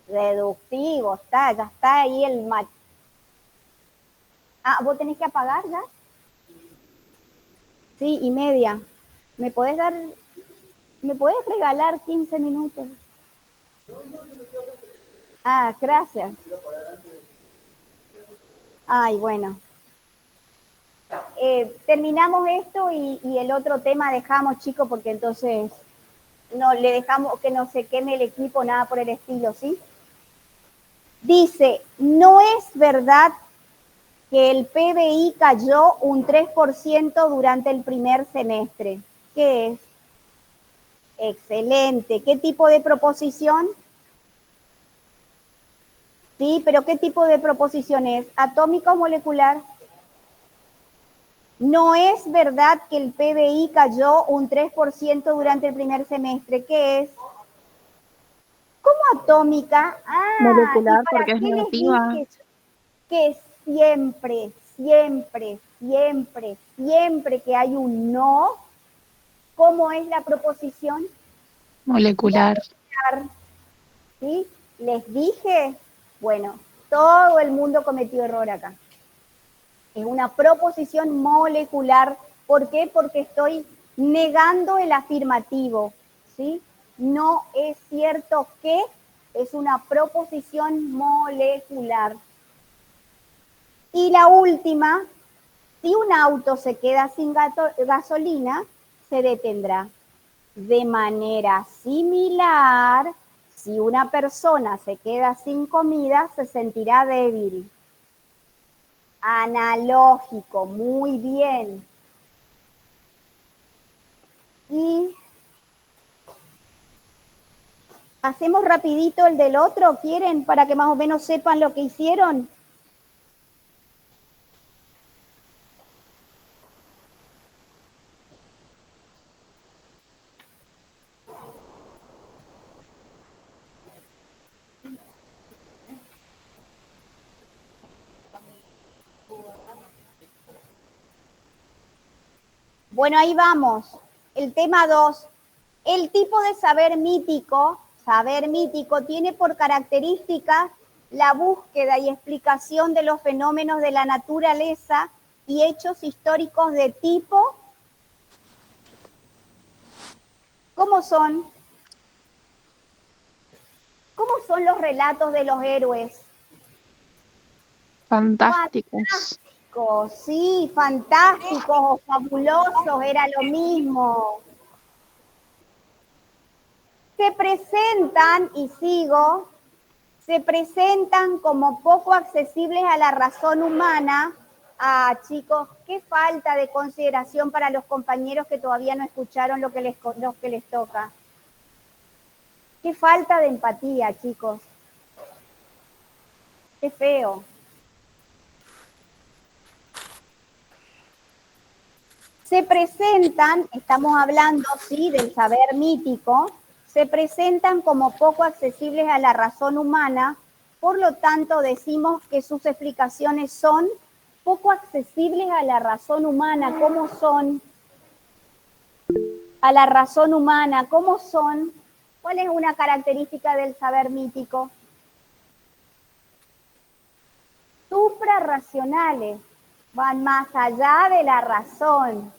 Deductivo, ya está ahí el match. Ah, ¿vos tenés que apagar ya? Sí, y media. ¿Me podés regalar 15 minutos? Ah, gracias. Ay, bueno. Terminamos esto y el otro tema dejamos, chicos, porque entonces no le dejamos que no se queme el equipo, nada por el estilo, ¿sí? Dice, no es verdad que el PBI cayó un 3% durante el primer semestre. ¿Qué es? Excelente. ¿Qué tipo de proposición? Sí, pero ¿qué tipo de proposición es? ¿Atómica o molecular? No es verdad que el PBI cayó un 3% durante el primer semestre. ¿Qué es? ¿Cómo atómica? Ah, Molecular, ¿y para porque es qué les negativa. dije que siempre, siempre, siempre, siempre que hay un no, ¿cómo es la proposición? Molecular. ¿Sí? Les dije, bueno, todo el mundo cometió error acá. Es una proposición molecular. ¿Por qué? Porque estoy negando el afirmativo, ¿sí? No es cierto que es una proposición molecular. Y la última, si un auto se queda sin gasolina, se detendrá. De manera similar, Si una persona se queda sin comida, se sentirá débil. Analógico, muy bien. Y hacemos rapidito el del otro, ¿quieren? Para que más o menos sepan lo que hicieron. Bueno, ahí vamos. El tema 2. El tipo de saber mítico tiene por características la búsqueda y explicación de los fenómenos de la naturaleza y hechos históricos de tipo. ¿Cómo son? ¿Cómo son los relatos de los héroes? Fantásticos. Sí, fantásticos o fabulosos, era lo mismo. Se presentan, y sigo, se presentan como poco accesibles a la razón humana. Ah, chicos, qué falta de consideración para los compañeros que todavía no escucharon lo que les toca. Qué falta de empatía, chicos. Qué feo. Se presentan, estamos hablando, sí, del saber mítico, se presentan como poco accesibles a la razón humana, por lo tanto decimos que sus explicaciones son poco accesibles a la razón humana. ¿Cómo son? A la razón humana, ¿cómo son? ¿Cuál es una característica del saber mítico? Suprarracionales, van más allá de la razón.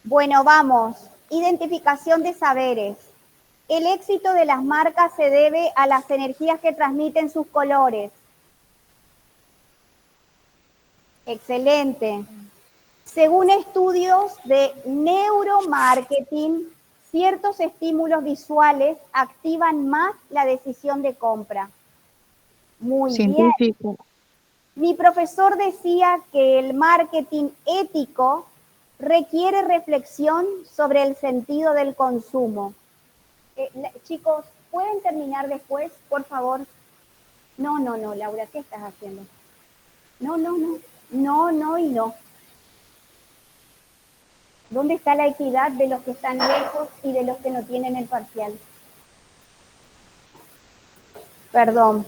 Bueno, vamos. Identificación de saberes. El éxito de las marcas se debe a las energías que transmiten sus colores. Excelente. Según estudios de neuromarketing, ciertos estímulos visuales activan más la decisión de compra. Muy bien. Científico. Mi profesor decía que el marketing ético requiere reflexión sobre el sentido del consumo. Chicos, ¿pueden terminar después, por favor? No, Laura, ¿qué estás haciendo? No y no. ¿Dónde está la equidad de los que están lejos y de los que no tienen el parcial? Perdón.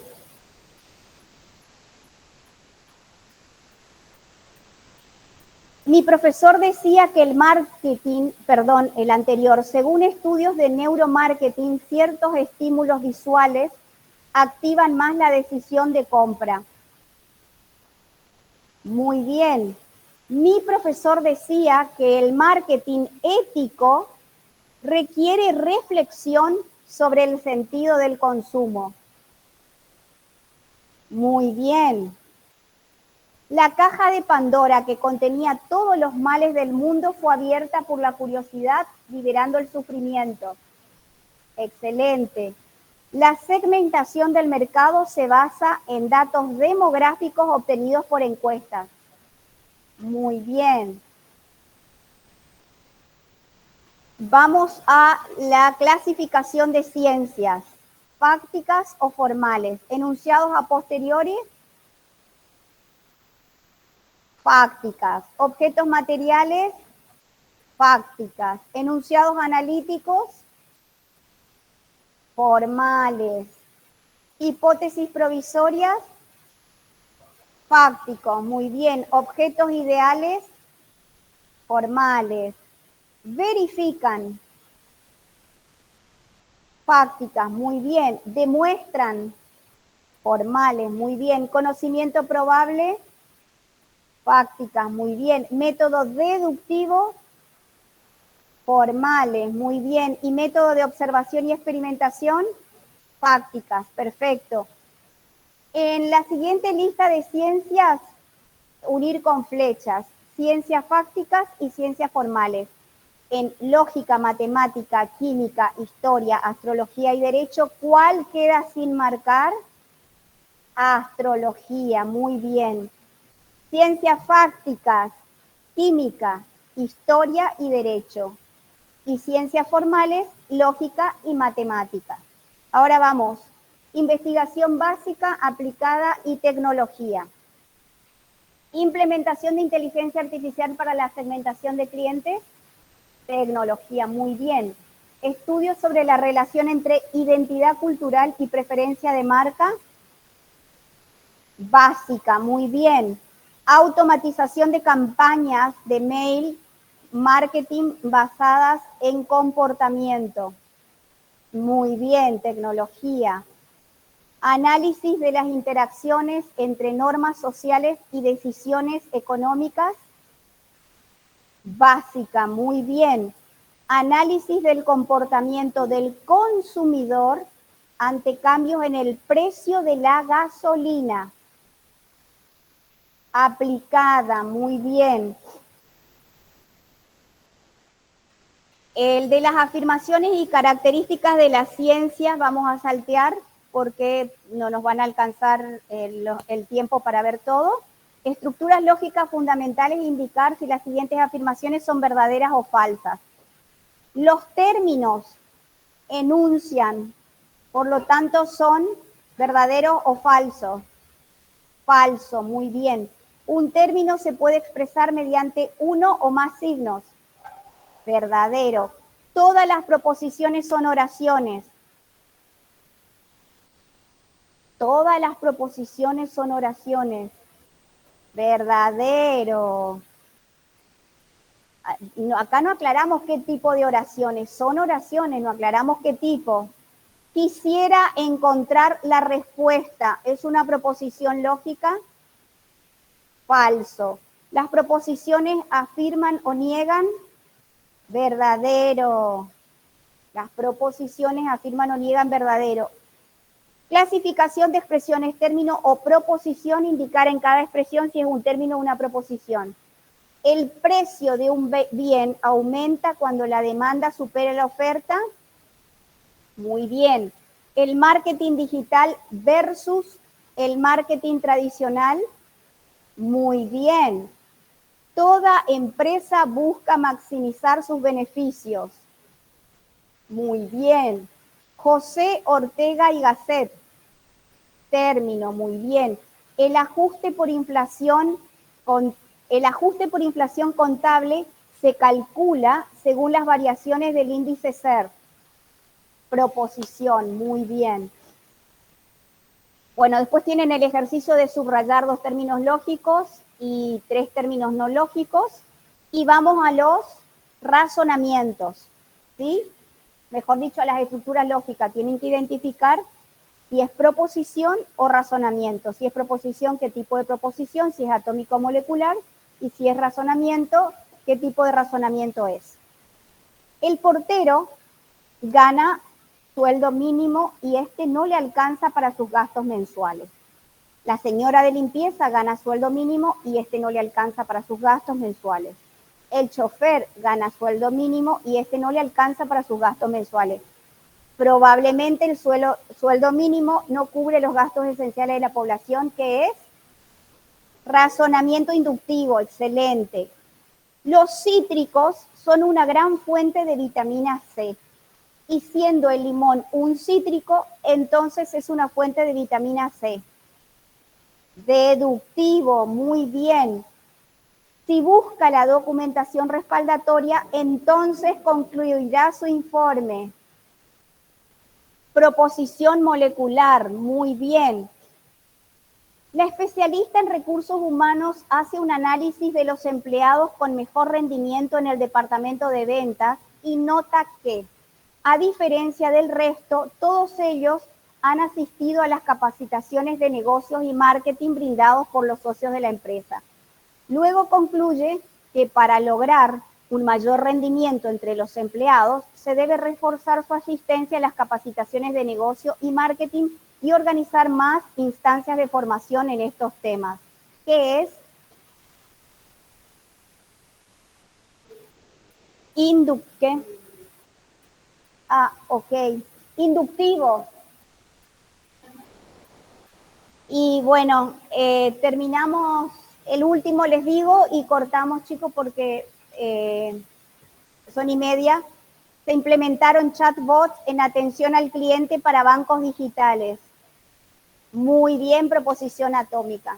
Mi profesor decía que el marketing, el anterior, según estudios de neuromarketing, ciertos estímulos visuales activan más la decisión de compra. Muy bien. Mi profesor decía que el marketing ético requiere reflexión sobre el sentido del consumo. Muy bien. La caja de Pandora, que contenía todos los males del mundo, fue abierta por la curiosidad, liberando el sufrimiento. Excelente. La segmentación del mercado se basa en datos demográficos obtenidos por encuestas. Muy bien. Vamos a la clasificación de ciencias, fácticas o formales, enunciados a posteriori. Fácticas. Objetos materiales, fácticas. Enunciados analíticos, formales. Hipótesis provisorias, fácticos. Muy bien. Objetos ideales, formales. Verifican, fácticas. Muy bien. Demuestran, formales. Muy bien. Conocimiento probable, fácticas, muy bien. Método deductivo, formales, muy bien. Y método de observación y experimentación, fácticas, perfecto. En la siguiente lista de ciencias, unir con flechas, ciencias fácticas y ciencias formales. en lógica, matemática, química, historia, astrología y derecho, ¿cuál queda sin marcar? Astrología, muy bien. Ciencias fácticas, química, historia y derecho. Y ciencias formales, lógica y matemática. Ahora vamos, investigación básica, aplicada y tecnología. Implementación de inteligencia artificial para la segmentación de clientes, tecnología, muy bien. Estudios sobre la relación entre identidad cultural y preferencia de marca, básica, muy bien. Automatización de campañas de mail, marketing basadas en comportamiento, muy bien, tecnología. Análisis de las interacciones entre normas sociales y decisiones económicas, básica, muy bien. Análisis del comportamiento del consumidor ante cambios en el precio de la gasolina, aplicada, muy bien. El de las afirmaciones y características de la ciencia vamos a saltear porque no nos van a alcanzar el tiempo para ver todo. Estructuras lógicas fundamentales e indicar si las siguientes afirmaciones son verdaderas o falsas. Los términos enuncian, por lo tanto, son verdaderos o falsos. Falso, muy bien. Un término se puede expresar mediante uno o más signos. Verdadero. Todas las proposiciones son oraciones. Todas las proposiciones son oraciones. Verdadero. Acá no aclaramos qué tipo de oraciones. Son oraciones, no aclaramos qué tipo. Quisiera encontrar la respuesta. ¿Es una proposición lógica? Falso. ¿Las proposiciones afirman o niegan? Verdadero. Las proposiciones afirman o niegan, verdadero. Clasificación de expresiones, término o proposición, indicar en cada expresión si es un término o una proposición. El precio de un bien aumenta cuando la demanda supera la oferta. Muy bien. El marketing digital versus el marketing tradicional. Muy bien. Toda empresa busca maximizar sus beneficios. Muy bien. José Ortega y Gasset. Término, muy bien. El ajuste por inflación contable se calcula según las variaciones del índice SER. Proposición, muy bien. Bueno, después tienen el ejercicio de subrayar 2 términos lógicos y 3 términos no lógicos. Y vamos a los razonamientos, ¿sí? Mejor dicho, a las estructuras lógicas. Tienen que identificar si es proposición o razonamiento. Si es proposición, qué tipo de proposición, si es atómico o molecular, y si es razonamiento, qué tipo de razonamiento es. El portero gana sueldo mínimo y este no le alcanza para sus gastos mensuales. La señora de limpieza gana sueldo mínimo y este no le alcanza para sus gastos mensuales. El chofer gana sueldo mínimo y este no le alcanza para sus gastos mensuales. Probablemente el sueldo mínimo no cubre los gastos esenciales de la población, que es razonamiento inductivo, excelente. Los cítricos son una gran fuente de vitamina C. Y siendo el limón un cítrico, entonces es una fuente de vitamina C. Deductivo, muy bien. Si busca la documentación respaldatoria, entonces concluirá su informe. Proposición molecular, muy bien. La especialista en recursos humanos hace un análisis de los empleados con mejor rendimiento en el departamento de ventas y nota que, a diferencia del resto, todos ellos han asistido a las capacitaciones de negocios y marketing brindados por los socios de la empresa. Luego concluye que para lograr un mayor rendimiento entre los empleados, se debe reforzar su asistencia a las capacitaciones de negocio y marketing y organizar más instancias de formación en estos temas, que es ¿Qué? Ok. Inductivo. Y bueno, terminamos el último, les digo, y cortamos, chicos, porque son 1:30. Se implementaron chatbots en atención al cliente para bancos digitales. Muy bien, proposición atómica.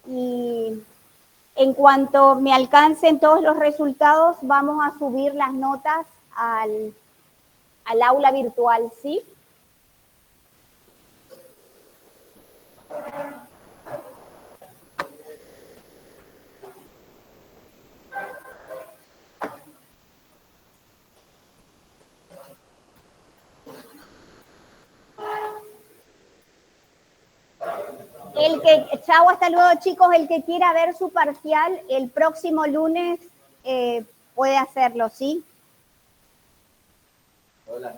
Y en cuanto me alcancen todos los resultados, vamos a subir las notas al aula virtual, ¿sí? Chao, hasta luego, chicos. El que quiera ver su parcial el próximo lunes puede hacerlo, ¿sí? Hola,